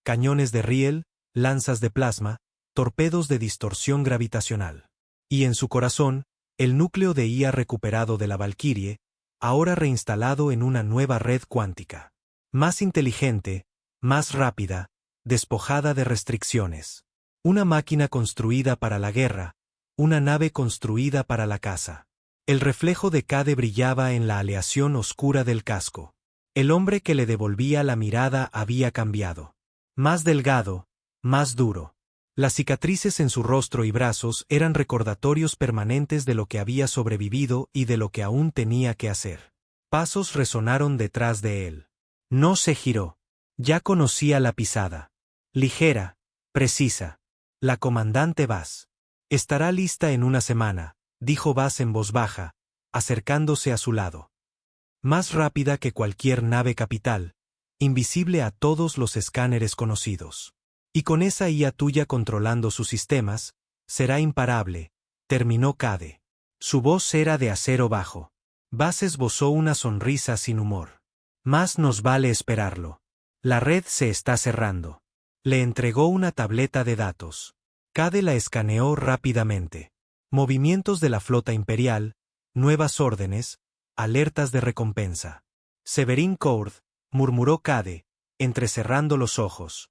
Cañones de riel, lanzas de plasma, torpedos de distorsión gravitacional. Y en su corazón, el núcleo de IA recuperado de la Valkyrie, ahora reinstalado en una nueva red cuántica. Más inteligente, más rápida, despojada de restricciones. Una máquina construida para la guerra, una nave construida para la caza. El reflejo de Cade brillaba en la aleación oscura del casco. El hombre que le devolvía la mirada había cambiado. Más delgado, más duro. Las cicatrices en su rostro y brazos eran recordatorios permanentes de lo que había sobrevivido y de lo que aún tenía que hacer. Pasos resonaron detrás de él. No se giró. Ya conocía la pisada. Ligera, precisa. La comandante Vaz. Estará lista en una semana, dijo Vaz en voz baja, acercándose a su lado. Más rápida que cualquier nave capital, invisible a todos los escáneres conocidos. Y con esa IA tuya controlando sus sistemas, será imparable, terminó Cade. Su voz era de acero bajo. Vaz esbozó una sonrisa sin humor. Más nos vale esperarlo. La red se está cerrando. Le entregó una tableta de datos. Cade la escaneó rápidamente. Movimientos de la flota imperial, nuevas órdenes, alertas de recompensa. Severin Courd, murmuró Cade, entrecerrando los ojos.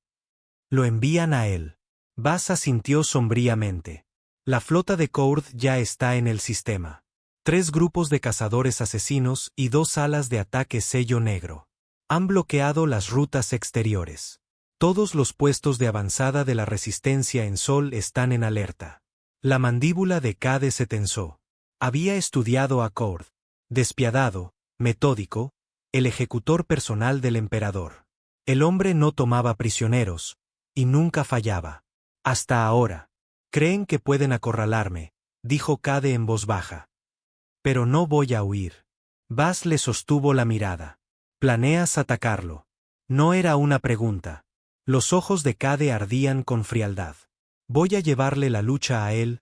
Lo envían a él. Vaz asintió sombríamente. La flota de Courd ya está en el sistema. 3 grupos de cazadores asesinos y 2 alas de ataque sello negro. Han bloqueado las rutas exteriores. Todos los puestos de avanzada de la resistencia en Sol están en alerta. La mandíbula de Cade se tensó. Había estudiado a Courd. Despiadado, metódico, el ejecutor personal del emperador. El hombre no tomaba prisioneros, y nunca fallaba. Hasta ahora. Creen que pueden acorralarme, dijo Cade en voz baja. Pero no voy a huir. Vaz le sostuvo la mirada. ¿Planeas atacarlo? No era una pregunta. Los ojos de Cade ardían con frialdad. Voy a llevarle la lucha a él,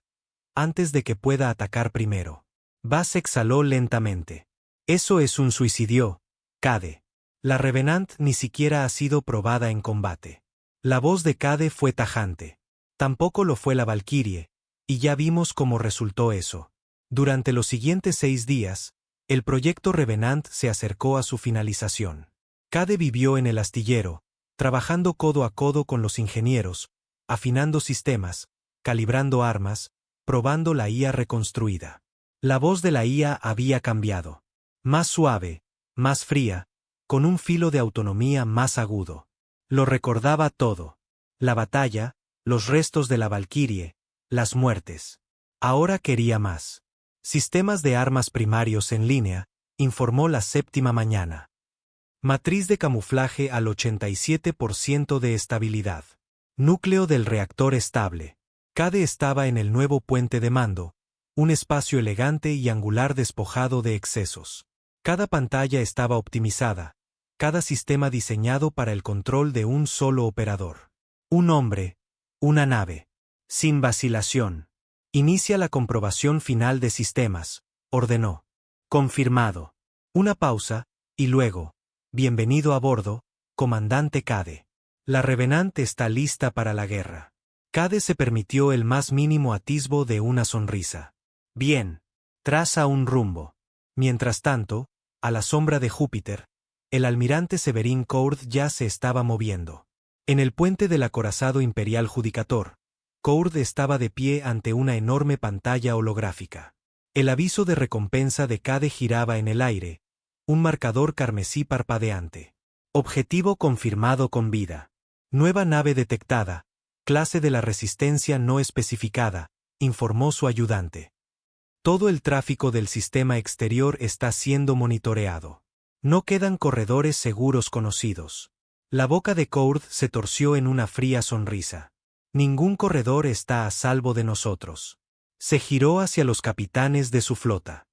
antes de que pueda atacar primero. Vaz exhaló lentamente. Eso es un suicidio, Cade. La Revenant ni siquiera ha sido probada en combate. La voz de Cade fue tajante. Tampoco lo fue la Valkyrie, y ya vimos cómo resultó eso. Durante los siguientes 6 días, el proyecto Revenant se acercó a su finalización. Cade vivió en el astillero, trabajando codo a codo con los ingenieros, afinando sistemas, calibrando armas, probando la IA reconstruida. La voz de la IA había cambiado. Más suave, más fría, con un filo de autonomía más agudo. Lo recordaba todo. La batalla, los restos de la Valkyrie, las muertes. Ahora quería más. Sistemas de armas primarios en línea, informó la 7ª mañana. Matriz de camuflaje al 87% de estabilidad. Núcleo del reactor estable. Cade estaba en el nuevo puente de mando, un espacio elegante y angular despojado de excesos. Cada pantalla estaba optimizada, cada sistema diseñado para el control de un solo operador. Un hombre, una nave. Sin vacilación. Inicia la comprobación final de sistemas, ordenó. Confirmado. Una pausa, y luego, bienvenido a bordo, comandante Cade. La Revenant está lista para la guerra. Cade se permitió el más mínimo atisbo de una sonrisa. Bien. Traza un rumbo. Mientras tanto, a la sombra de Júpiter, el almirante Severin Courd ya se estaba moviendo. En el puente del acorazado imperial Judicator, Courd estaba de pie ante una enorme pantalla holográfica. El aviso de recompensa de Cade giraba en el aire, un marcador carmesí parpadeante. Objetivo confirmado con vida. Nueva nave detectada, clase de la resistencia no especificada, informó su ayudante. Todo el tráfico del sistema exterior está siendo monitoreado. No quedan corredores seguros conocidos. La boca de Courd se torció en una fría sonrisa. Ningún corredor está a salvo de nosotros. Se giró hacia los capitanes de su flota.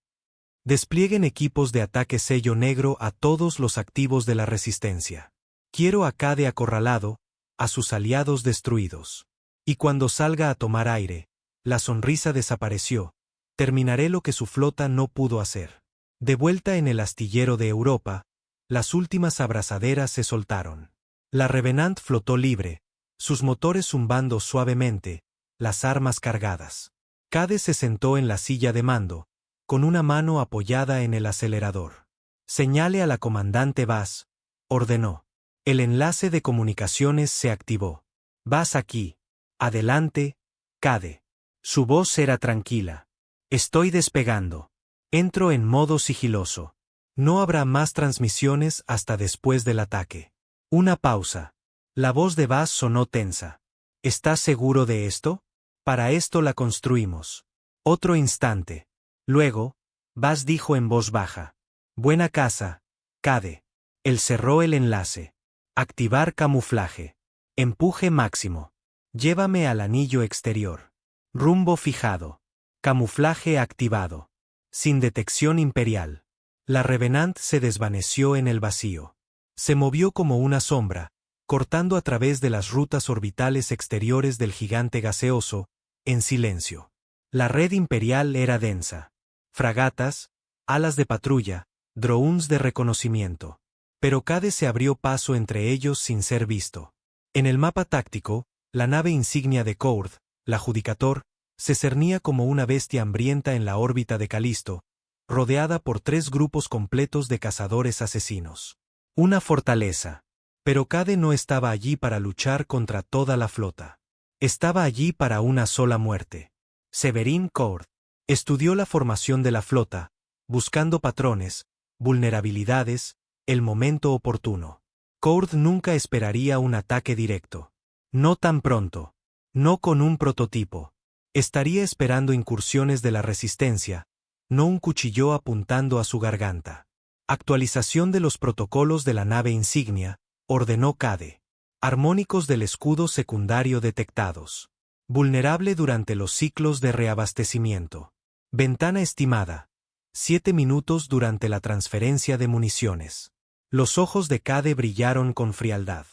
Desplieguen equipos de ataque sello negro a todos los activos de la resistencia. Quiero a Cade acorralado, a sus aliados destruidos. Y cuando salga a tomar aire, la sonrisa desapareció. Terminaré lo que su flota no pudo hacer. De vuelta en el astillero de Europa, las últimas abrazaderas se soltaron. La Revenant flotó libre, sus motores zumbando suavemente, las armas cargadas. Cade se sentó en la silla de mando, con una mano apoyada en el acelerador. Señale a la comandante Bass, ordenó. El enlace de comunicaciones se activó. Vas aquí. Adelante, Cade. Su voz era tranquila. Estoy despegando. Entro en modo sigiloso. No habrá más transmisiones hasta después del ataque. Una pausa. La voz de Bass sonó tensa. ¿Estás seguro de esto? Para esto la construimos. Otro instante. Luego, Bass dijo en voz baja. Buena casa, Cade. Él cerró el enlace. Activar camuflaje. Empuje máximo. Llévame al anillo exterior. Rumbo fijado. Camuflaje activado. Sin detección imperial. La Revenant se desvaneció en el vacío. Se movió como una sombra, cortando a través de las rutas orbitales exteriores del gigante gaseoso, en silencio. La red imperial era densa. Fragatas, alas de patrulla, drones de reconocimiento. Pero Cade se abrió paso entre ellos sin ser visto. En el mapa táctico, la nave insignia de Courd, la Judicator, se cernía como una bestia hambrienta en la órbita de Calisto, rodeada por 3 grupos completos de cazadores asesinos. Una fortaleza. Pero Cade no estaba allí para luchar contra toda la flota. Estaba allí para una sola muerte. Severin Courd estudió la formación de la flota, buscando patrones, vulnerabilidades, el momento oportuno. Courd nunca esperaría un ataque directo. No tan pronto. No con un prototipo. Estaría esperando incursiones de la resistencia, no un cuchillo apuntando a su garganta. Actualización de los protocolos de la nave insignia, ordenó Cade. Armónicos del escudo secundario detectados. Vulnerable durante los ciclos de reabastecimiento. Ventana estimada. 7 minutos durante la transferencia de municiones. Los ojos de Cade brillaron con frialdad.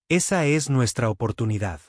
Esa es nuestra oportunidad.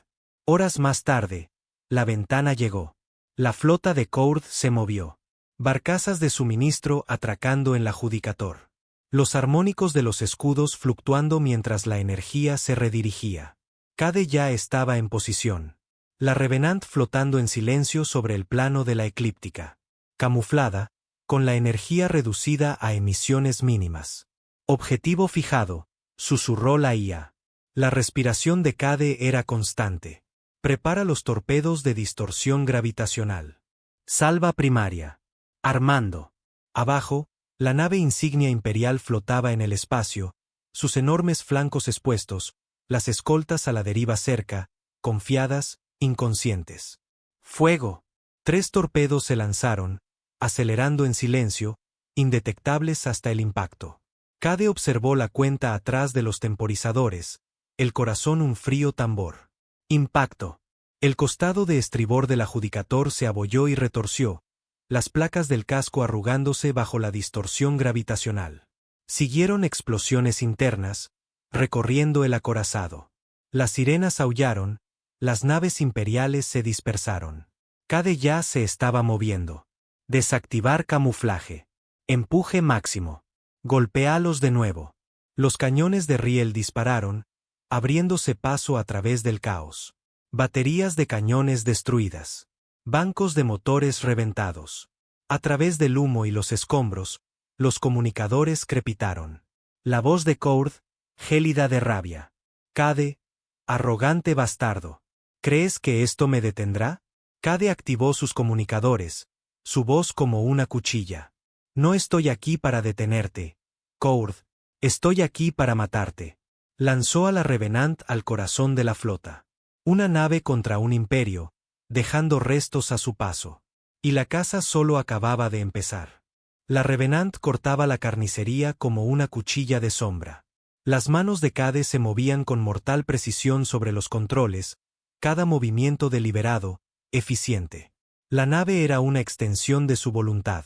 Horas más tarde, la ventana llegó. La flota de Courd se movió. Barcazas de suministro atracando en la Judicator. Los armónicos de los escudos fluctuando mientras la energía se redirigía. Cade ya estaba en posición. La Revenant flotando en silencio sobre el plano de la eclíptica. Camuflada, con la energía reducida a emisiones mínimas. Objetivo fijado, susurró la IA. La respiración de Cade era constante. Prepara los torpedos de distorsión gravitacional. Salva primaria. Armando. Abajo, la nave insignia imperial flotaba en el espacio, sus enormes flancos expuestos, las escoltas a la deriva cerca, confiadas, inconscientes. ¡Fuego! 3 torpedos se lanzaron, acelerando en silencio, indetectables hasta el impacto. Cade observó la cuenta atrás de los temporizadores, el corazón un frío tambor. Impacto. El costado de estribor de la Judicator se abolló y retorció, las placas del casco arrugándose bajo la distorsión gravitacional. Siguieron explosiones internas, recorriendo el acorazado. Las sirenas aullaron, las naves imperiales se dispersaron. Cade ya se estaba moviendo. Desactivar camuflaje. Empuje máximo. Golpéalos de nuevo. Los cañones de riel dispararon, abriéndose paso a través del caos. Baterías de cañones destruidas. Bancos de motores reventados. A través del humo y los escombros, los comunicadores crepitaron. La voz de Courth, gélida de rabia. Cade, arrogante bastardo. ¿Crees que esto me detendrá? Cade activó sus comunicadores, su voz como una cuchilla. No estoy aquí para detenerte, Courth. Estoy aquí para matarte. Lanzó a la Revenant al corazón de la flota. Una nave contra un imperio, dejando restos a su paso. Y la caza solo acababa de empezar. La Revenant cortaba la carnicería como una cuchilla de sombra. Las manos de Cade se movían con mortal precisión sobre los controles, cada movimiento deliberado, eficiente. La nave era una extensión de su voluntad.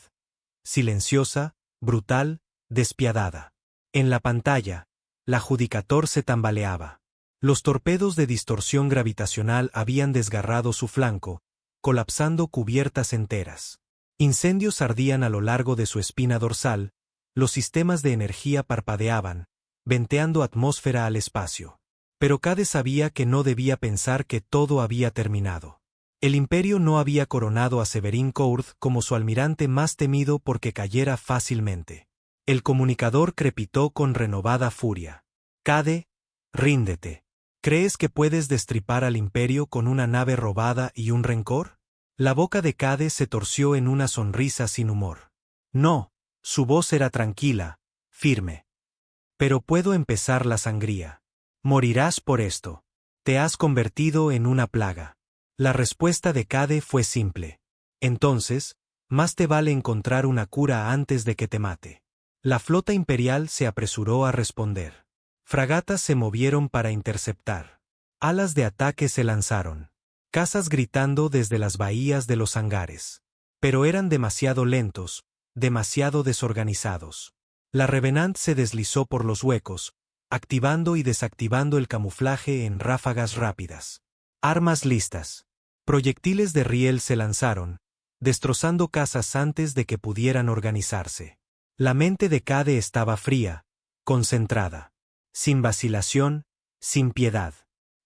Silenciosa, brutal, despiadada. En la pantalla, la Judicator se tambaleaba. Los torpedos de distorsión gravitacional habían desgarrado su flanco, colapsando cubiertas enteras. Incendios ardían a lo largo de su espina dorsal, los sistemas de energía parpadeaban, venteando atmósfera al espacio. Pero Cade sabía que no debía pensar que todo había terminado. El Imperio no había coronado a Severin Courth como su almirante más temido porque cayera fácilmente. El comunicador crepitó con renovada furia. Cade, ríndete. ¿Crees que puedes destripar al Imperio con una nave robada y un rencor? La boca de Cade se torció en una sonrisa sin humor. No, su voz era tranquila, firme. Pero puedo empezar la sangría. Morirás por esto. Te has convertido en una plaga. La respuesta de Cade fue simple. Entonces, más te vale encontrar una cura antes de que te mate. La flota imperial se apresuró a responder. Fragatas se movieron para interceptar. Alas de ataque se lanzaron. Cazas gritando desde las bahías de los hangares. Pero eran demasiado lentos, demasiado desorganizados. La Revenant se deslizó por los huecos, activando y desactivando el camuflaje en ráfagas rápidas. Armas listas. Proyectiles de riel se lanzaron, destrozando cazas antes de que pudieran organizarse. La mente de Cade estaba fría, concentrada. Sin vacilación, sin piedad.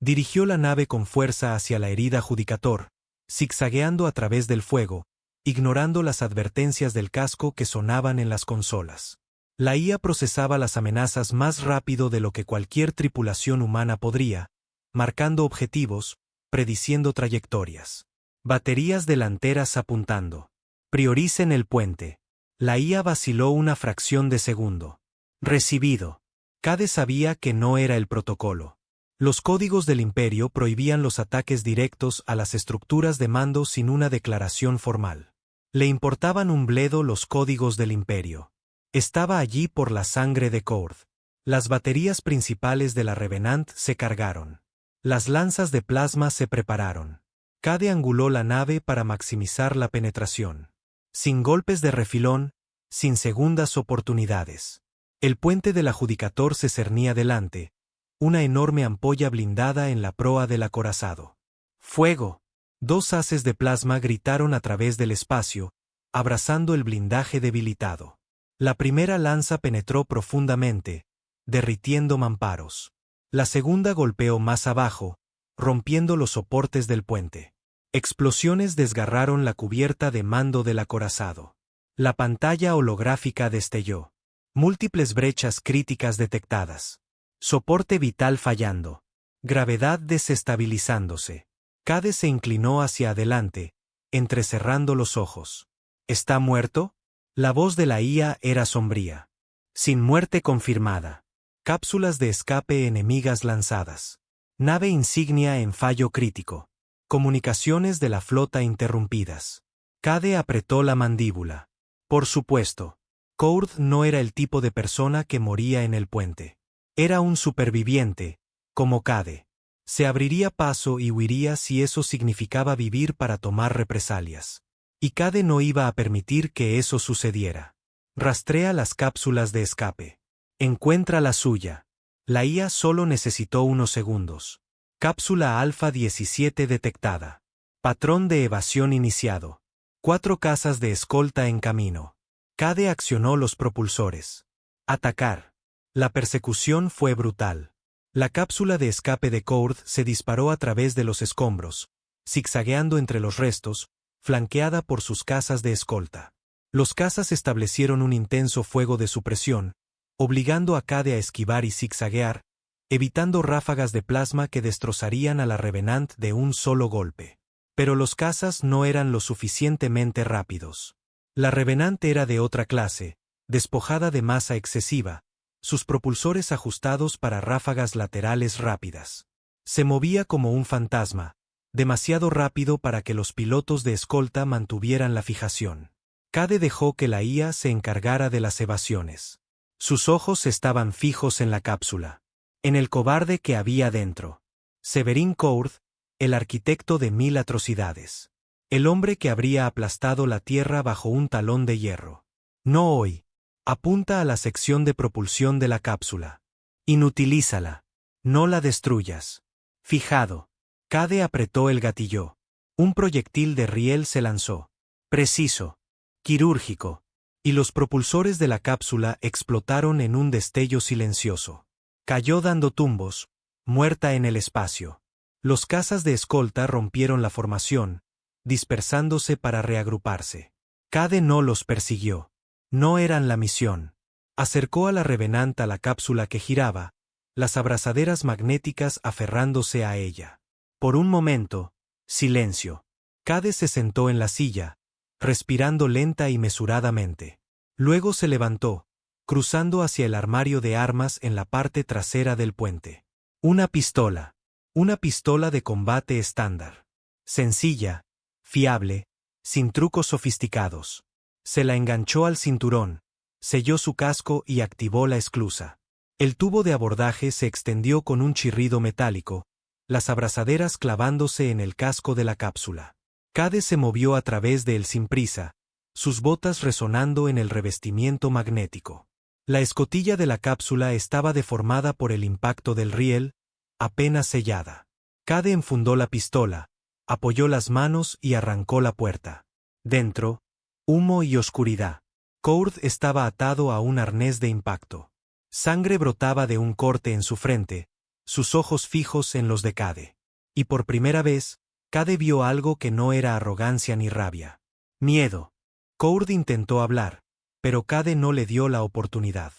Dirigió la nave con fuerza hacia la herida Judicator, zigzagueando a través del fuego, ignorando las advertencias del casco que sonaban en las consolas. La IA procesaba las amenazas más rápido de lo que cualquier tripulación humana podría, marcando objetivos, prediciendo trayectorias. Baterías delanteras apuntando. Prioricen el puente. La IA vaciló una fracción de segundo. Recibido. Cade sabía que no era el protocolo. Los códigos del Imperio prohibían los ataques directos a las estructuras de mando sin una declaración formal. Le importaban un bledo los códigos del Imperio. Estaba allí por la sangre de Courth. Las baterías principales de la Revenant se cargaron. Las lanzas de plasma se prepararon. Cade anguló la nave para maximizar la penetración. Sin golpes de refilón, sin segundas oportunidades. El puente del Judicator se cernía delante, una enorme ampolla blindada en la proa del acorazado. ¡Fuego! Dos haces de plasma gritaron a través del espacio, abrazando el blindaje debilitado. La primera lanza penetró profundamente, derritiendo mamparos. La segunda golpeó más abajo, rompiendo los soportes del puente. Explosiones desgarraron la cubierta de mando del acorazado. La pantalla holográfica destelló. Múltiples brechas críticas detectadas. Soporte vital fallando. Gravedad desestabilizándose. Cade se inclinó hacia adelante, entrecerrando los ojos. ¿Está muerto? La voz de la IA era sombría. Sin muerte confirmada. Cápsulas de escape enemigas lanzadas. Nave insignia en fallo crítico. Comunicaciones de la flota interrumpidas. Cade apretó la mandíbula. Por supuesto. Courth no era el tipo de persona que moría en el puente. Era un superviviente, como Cade. Se abriría paso y huiría si eso significaba vivir para tomar represalias. Y Cade no iba a permitir que eso sucediera. Rastrea las cápsulas de escape. Encuentra la suya. La IA solo necesitó unos segundos. Cápsula Alfa 17 detectada. Patrón de evasión iniciado. 4 cazas de escolta en camino. Cade accionó los propulsores. Atacar. La persecución fue brutal. La cápsula de escape de Courth se disparó a través de los escombros, zigzagueando entre los restos, flanqueada por sus cazas de escolta. Los cazas establecieron un intenso fuego de supresión, obligando a Cade a esquivar y zigzaguear, evitando ráfagas de plasma que destrozarían a la Revenant de un solo golpe. Pero los cazas no eran lo suficientemente rápidos. La Revenant era de otra clase, despojada de masa excesiva, sus propulsores ajustados para ráfagas laterales rápidas. Se movía como un fantasma, demasiado rápido para que los pilotos de escolta mantuvieran la fijación. Cade dejó que la IA se encargara de las evasiones. Sus ojos estaban fijos en la cápsula, en el cobarde que había dentro. Severin Courth, el arquitecto de 1000 atrocidades. El hombre que habría aplastado la Tierra bajo un talón de hierro. No hoy. Apunta a la sección de propulsión de la cápsula. Inutilízala. No la destruyas. Fijado. Cade apretó el gatillo. Un proyectil de riel se lanzó. Preciso. Quirúrgico. Y los propulsores de la cápsula explotaron en un destello silencioso. Cayó dando tumbos, muerta en el espacio. Los cazas de escolta rompieron la formación, dispersándose para reagruparse. Cade no los persiguió. No eran la misión. Acercó a la Revenant a la cápsula que giraba, las abrazaderas magnéticas aferrándose a ella. Por un momento, silencio. Cade se sentó en la silla, respirando lenta y mesuradamente. Luego se levantó, cruzando hacia el armario de armas en la parte trasera del puente. Una pistola. Una pistola de combate estándar. Sencilla, fiable, sin trucos sofisticados. Se la enganchó al cinturón, selló su casco y activó la esclusa. El tubo de abordaje se extendió con un chirrido metálico, las abrazaderas clavándose en el casco de la cápsula. Cade se movió a través de él sin prisa, sus botas resonando en el revestimiento magnético. La escotilla de la cápsula estaba deformada por el impacto del riel, apenas sellada. Cade enfundó la pistola, apoyó las manos y arrancó la puerta. Dentro, humo y oscuridad. Courth estaba atado a un arnés de impacto. Sangre brotaba de un corte en su frente, sus ojos fijos en los de Cade. Y por primera vez, Cade vio algo que no era arrogancia ni rabia. Miedo. Courth intentó hablar, pero Cade no le dio la oportunidad.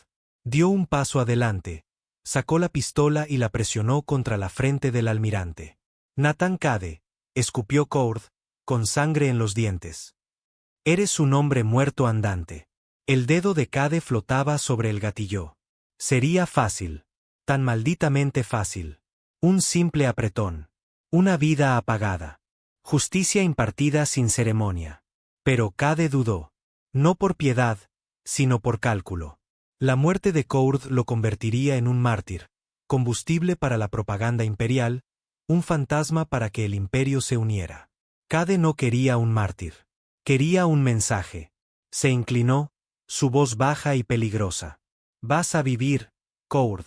Dio un paso adelante, sacó la pistola y la presionó contra la frente del almirante. Nathan Cade, escupió Courth, con sangre en los dientes. Eres un hombre muerto andante. El dedo de Cade flotaba sobre el gatillo. Sería fácil. Tan malditamente fácil. Un simple apretón. Una vida apagada. Justicia impartida sin ceremonia. Pero Cade dudó. No por piedad, sino por cálculo. La muerte de Courth lo convertiría en un mártir, combustible para la propaganda imperial, un fantasma para que el imperio se uniera. Cade no quería un mártir. Quería un mensaje. Se inclinó, su voz baja y peligrosa. Vas a vivir, Courth.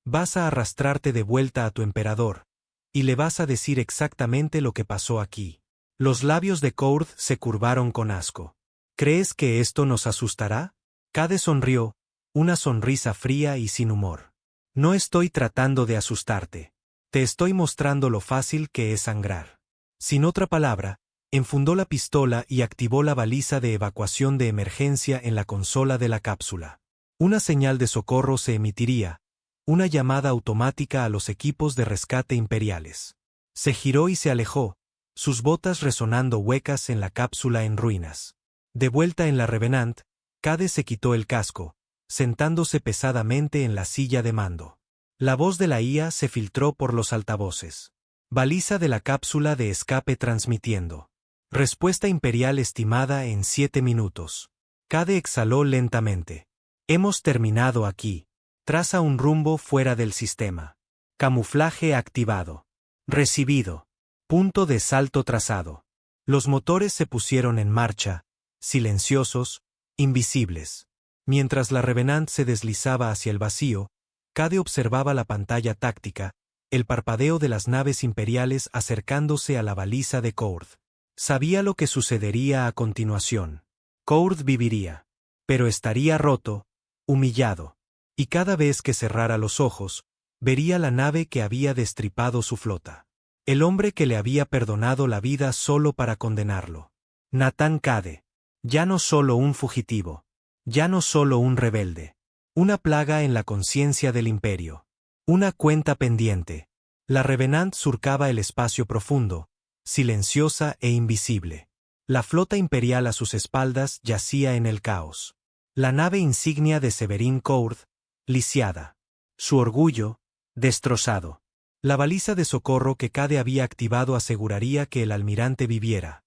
Vas a arrastrarte de vuelta a tu emperador, y le vas a decir exactamente lo que pasó aquí. Los labios de Courth se curvaron con asco. ¿Crees que esto nos asustará? Cade sonrió, una sonrisa fría y sin humor. No estoy tratando de asustarte. Te estoy mostrando lo fácil que es sangrar. Sin otra palabra, enfundó la pistola y activó la baliza de evacuación de emergencia en la consola de la cápsula. Una señal de socorro se emitiría, una llamada automática a los equipos de rescate imperiales. Se giró y se alejó, sus botas resonando huecas en la cápsula en ruinas. De vuelta en la Revenant, Cade se quitó el casco, sentándose pesadamente en la silla de mando. La voz de la IA se filtró por los altavoces. Baliza de la cápsula de escape transmitiendo. Respuesta imperial estimada en 7 minutos. Cade exhaló lentamente. Hemos terminado aquí. Traza un rumbo fuera del sistema. Camuflaje activado. Recibido. Punto de salto trazado. Los motores se pusieron en marcha, silenciosos, invisibles. Mientras la Revenant se deslizaba hacia el vacío, Cade observaba la pantalla táctica, el parpadeo de las naves imperiales acercándose a la baliza de Courth. Sabía lo que sucedería a continuación. Courth viviría. Pero estaría roto, humillado. Y cada vez que cerrara los ojos, Vería la nave que había destripado su flota. El hombre que le había perdonado la vida solo para condenarlo. Nathan Cade. Ya no solo un fugitivo. Ya no solo un rebelde. Una plaga en la conciencia del imperio. Una cuenta pendiente. La Revenant surcaba el espacio profundo, silenciosa e invisible. La flota imperial a sus espaldas yacía en el caos. La nave insignia de Severin Courth, lisiada. Su orgullo, destrozado. La baliza de socorro que Cade había activado aseguraría que el almirante viviera.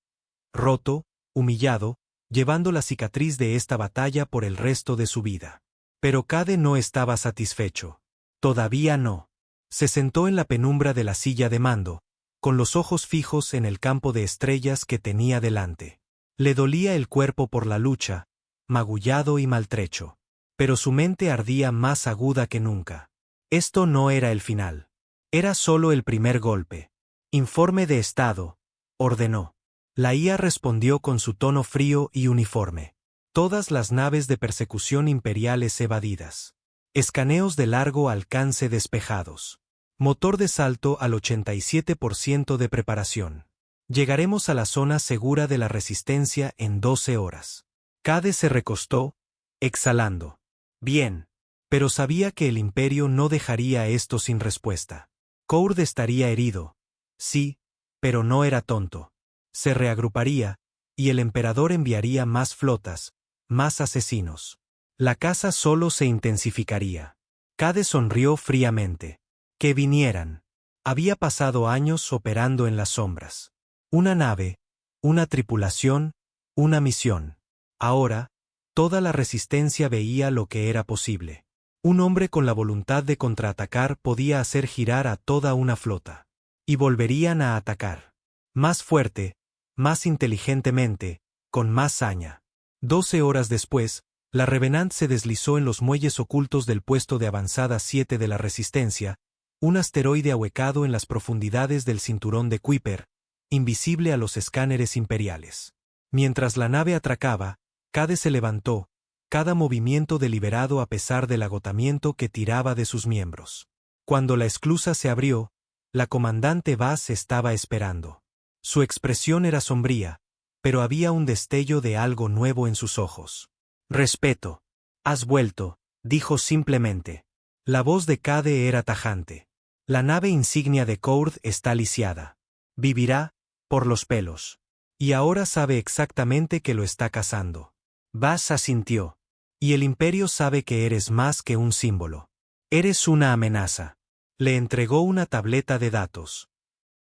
Roto, humillado, llevando la cicatriz de esta batalla por el resto de su vida. Pero Cade no estaba satisfecho. Todavía no. Se sentó en la penumbra de la silla de mando, con los ojos fijos en el campo de estrellas que tenía delante. Le dolía el cuerpo por la lucha, magullado y maltrecho. Pero su mente ardía más aguda que nunca. Esto no era el final. Era solo el primer golpe. Informe de estado, ordenó. La IA respondió con su tono frío y uniforme. Todas las naves de persecución imperiales evadidas. Escaneos de largo alcance despejados. Motor de salto al 87% de preparación. Llegaremos a la zona segura de la resistencia en 12 horas. Cade se recostó, exhalando. Bien. Pero sabía que el imperio no dejaría esto sin respuesta. Courth estaría herido. Sí, pero no era tonto. Se reagruparía, y el emperador enviaría más flotas, más asesinos. La caza solo se intensificaría. Cade sonrió fríamente. Que vinieran. Había pasado años operando en las sombras. Una nave, una tripulación, una misión. Ahora, toda la resistencia veía lo que era posible. Un hombre con la voluntad de contraatacar podía hacer girar a toda una flota. Y volverían a atacar. Más fuerte, más inteligentemente, con más saña. 12 horas después, la Revenant se deslizó en los muelles ocultos del puesto de avanzada 7 de la Resistencia, un asteroide ahuecado en las profundidades del cinturón de Kuiper, invisible a los escáneres imperiales. Mientras la nave atracaba, Cade se levantó, cada movimiento deliberado a pesar del agotamiento que tiraba de sus miembros. Cuando la esclusa se abrió, la comandante Vaz estaba esperando. Su expresión era sombría, pero había un destello de algo nuevo en sus ojos. Respeto. Has vuelto, dijo simplemente. La voz de Cade era tajante. La nave insignia de Courth está lisiada. Vivirá, por los pelos. Y ahora sabe exactamente que lo está cazando. Vaz asintió. Y el imperio sabe que eres más que un símbolo. Eres una amenaza. Le entregó una tableta de datos.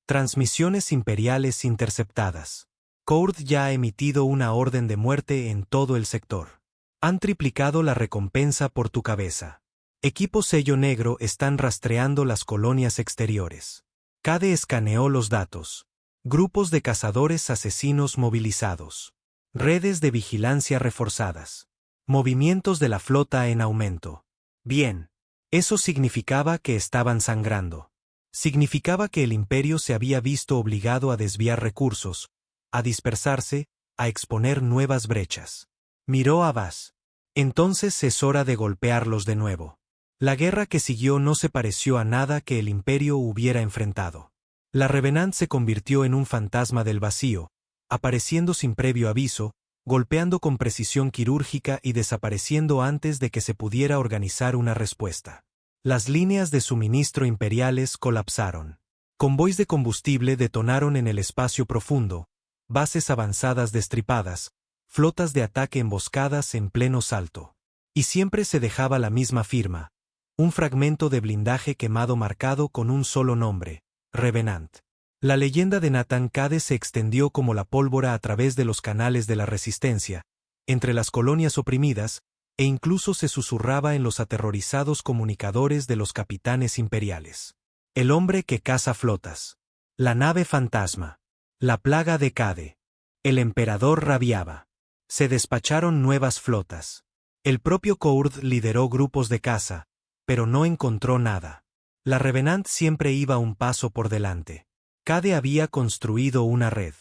Transmisiones imperiales interceptadas. Courth ya ha emitido una orden de muerte en todo el sector. Han triplicado la recompensa por tu cabeza. Equipo Sello Negro están rastreando las colonias exteriores. Cade escaneó los datos. Grupos de cazadores asesinos movilizados. Redes de vigilancia reforzadas. Movimientos de la flota en aumento. Bien. Eso significaba que estaban sangrando. Significaba que el imperio se había visto obligado a desviar recursos, a dispersarse, a exponer nuevas brechas. Miró a Vaz. Entonces es hora de golpearlos de nuevo. La guerra que siguió no se pareció a nada que el imperio hubiera enfrentado. La Revenant se convirtió en un fantasma del vacío, apareciendo sin previo aviso, golpeando con precisión quirúrgica y desapareciendo antes de que se pudiera organizar una respuesta. Las líneas de suministro imperiales colapsaron. Convoys de combustible detonaron en el espacio profundo, bases avanzadas destripadas, flotas de ataque emboscadas en pleno salto. Y siempre se dejaba la misma firma, un fragmento de blindaje quemado marcado con un solo nombre, Revenant. La leyenda de Nathan Cade se extendió como la pólvora a través de los canales de la resistencia, entre las colonias oprimidas, e incluso se susurraba en los aterrorizados comunicadores de los capitanes imperiales. El hombre que caza flotas. La nave fantasma. La plaga de Cade. El emperador rabiaba. Se despacharon nuevas flotas. El propio Courth lideró grupos de caza, pero no encontró nada. La Revenant siempre iba un paso por delante. Cade había construido una red.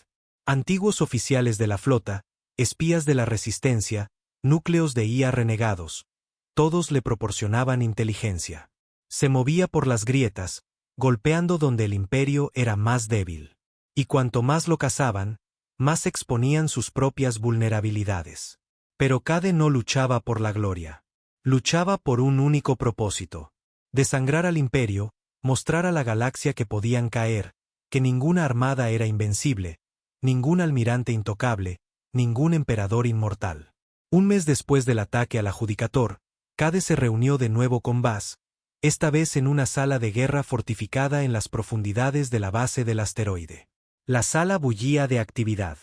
Antiguos oficiales de la flota, espías de la resistencia, núcleos de IA renegados. Todos le proporcionaban inteligencia. Se movía por las grietas, golpeando donde el imperio era más débil. Y cuanto más lo cazaban, más exponían sus propias vulnerabilidades. Pero Cade no luchaba por la gloria. Luchaba por un único propósito: desangrar al imperio, mostrar a la galaxia que podían caer, que ninguna armada era invencible, ningún almirante intocable, ningún emperador inmortal. Un mes después del ataque al Adjudicator, Cade se reunió de nuevo con Baz, esta vez en una sala de guerra fortificada en las profundidades de la base del asteroide. La sala bullía de actividad.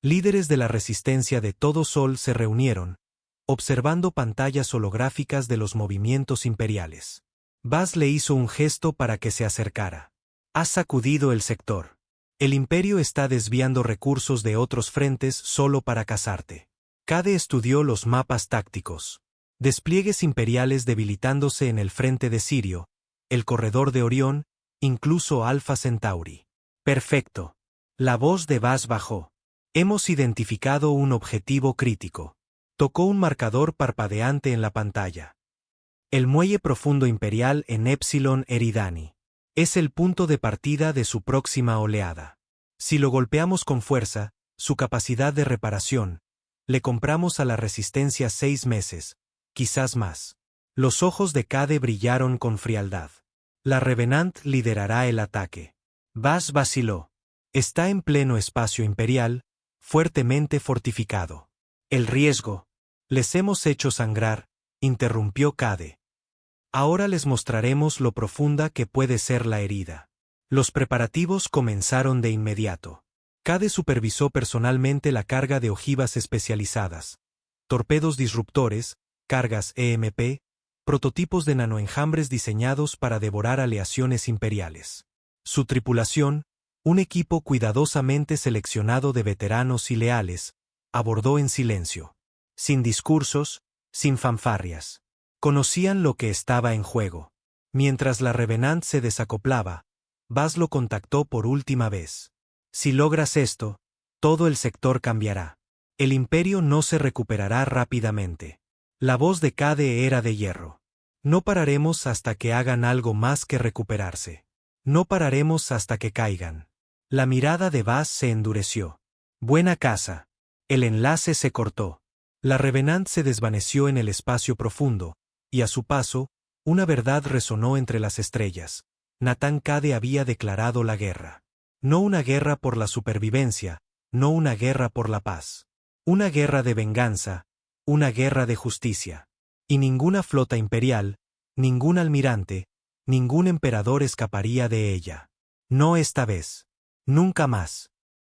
Líderes de la resistencia de todo Sol se reunieron, observando pantallas holográficas de los movimientos imperiales. Baz le hizo un gesto para que se acercara. Has sacudido el sector. El imperio está desviando recursos de otros frentes solo para cazarte. Cade estudió los mapas tácticos. Despliegues imperiales debilitándose en el frente de Sirio, el corredor de Orión, incluso Alpha Centauri. Perfecto. La voz de Baz bajó. Hemos identificado un objetivo crítico. Tocó un marcador parpadeante en la pantalla. El muelle profundo imperial en Epsilon Eridani. Es el punto de partida de su próxima oleada. Si lo golpeamos con fuerza, su capacidad de reparación, le compramos a la resistencia 6 meses, quizás más. Los ojos de Cade brillaron con frialdad. La Revenant liderará el ataque. Baz vaciló. Está en pleno espacio imperial, fuertemente fortificado. El riesgo. Les hemos hecho sangrar, interrumpió Cade. Ahora les mostraremos lo profunda que puede ser la herida. Los preparativos comenzaron de inmediato. Cade supervisó personalmente la carga de ojivas especializadas, torpedos disruptores, cargas EMP, prototipos de nanoenjambres diseñados para devorar aleaciones imperiales. Su tripulación, un equipo cuidadosamente seleccionado de veteranos y leales, abordó en silencio. Sin discursos, sin fanfarrias. Conocían lo que estaba en juego. Mientras la Revenant se desacoplaba, Baz lo contactó por última vez. Si logras esto, todo el sector cambiará. El imperio no se recuperará rápidamente. La voz de Cade era de hierro. No pararemos hasta que hagan algo más que recuperarse. No pararemos hasta que caigan. La mirada de Baz se endureció. Buena caza. El enlace se cortó. La Revenant se desvaneció en el espacio profundo, y a su paso, una verdad resonó entre las estrellas. Nathan Cade había declarado la guerra. No una guerra por la supervivencia, no una guerra por la paz. Una guerra de venganza, una guerra de justicia. Y ninguna flota imperial, ningún almirante, ningún emperador escaparía de ella. No esta vez. Nunca más.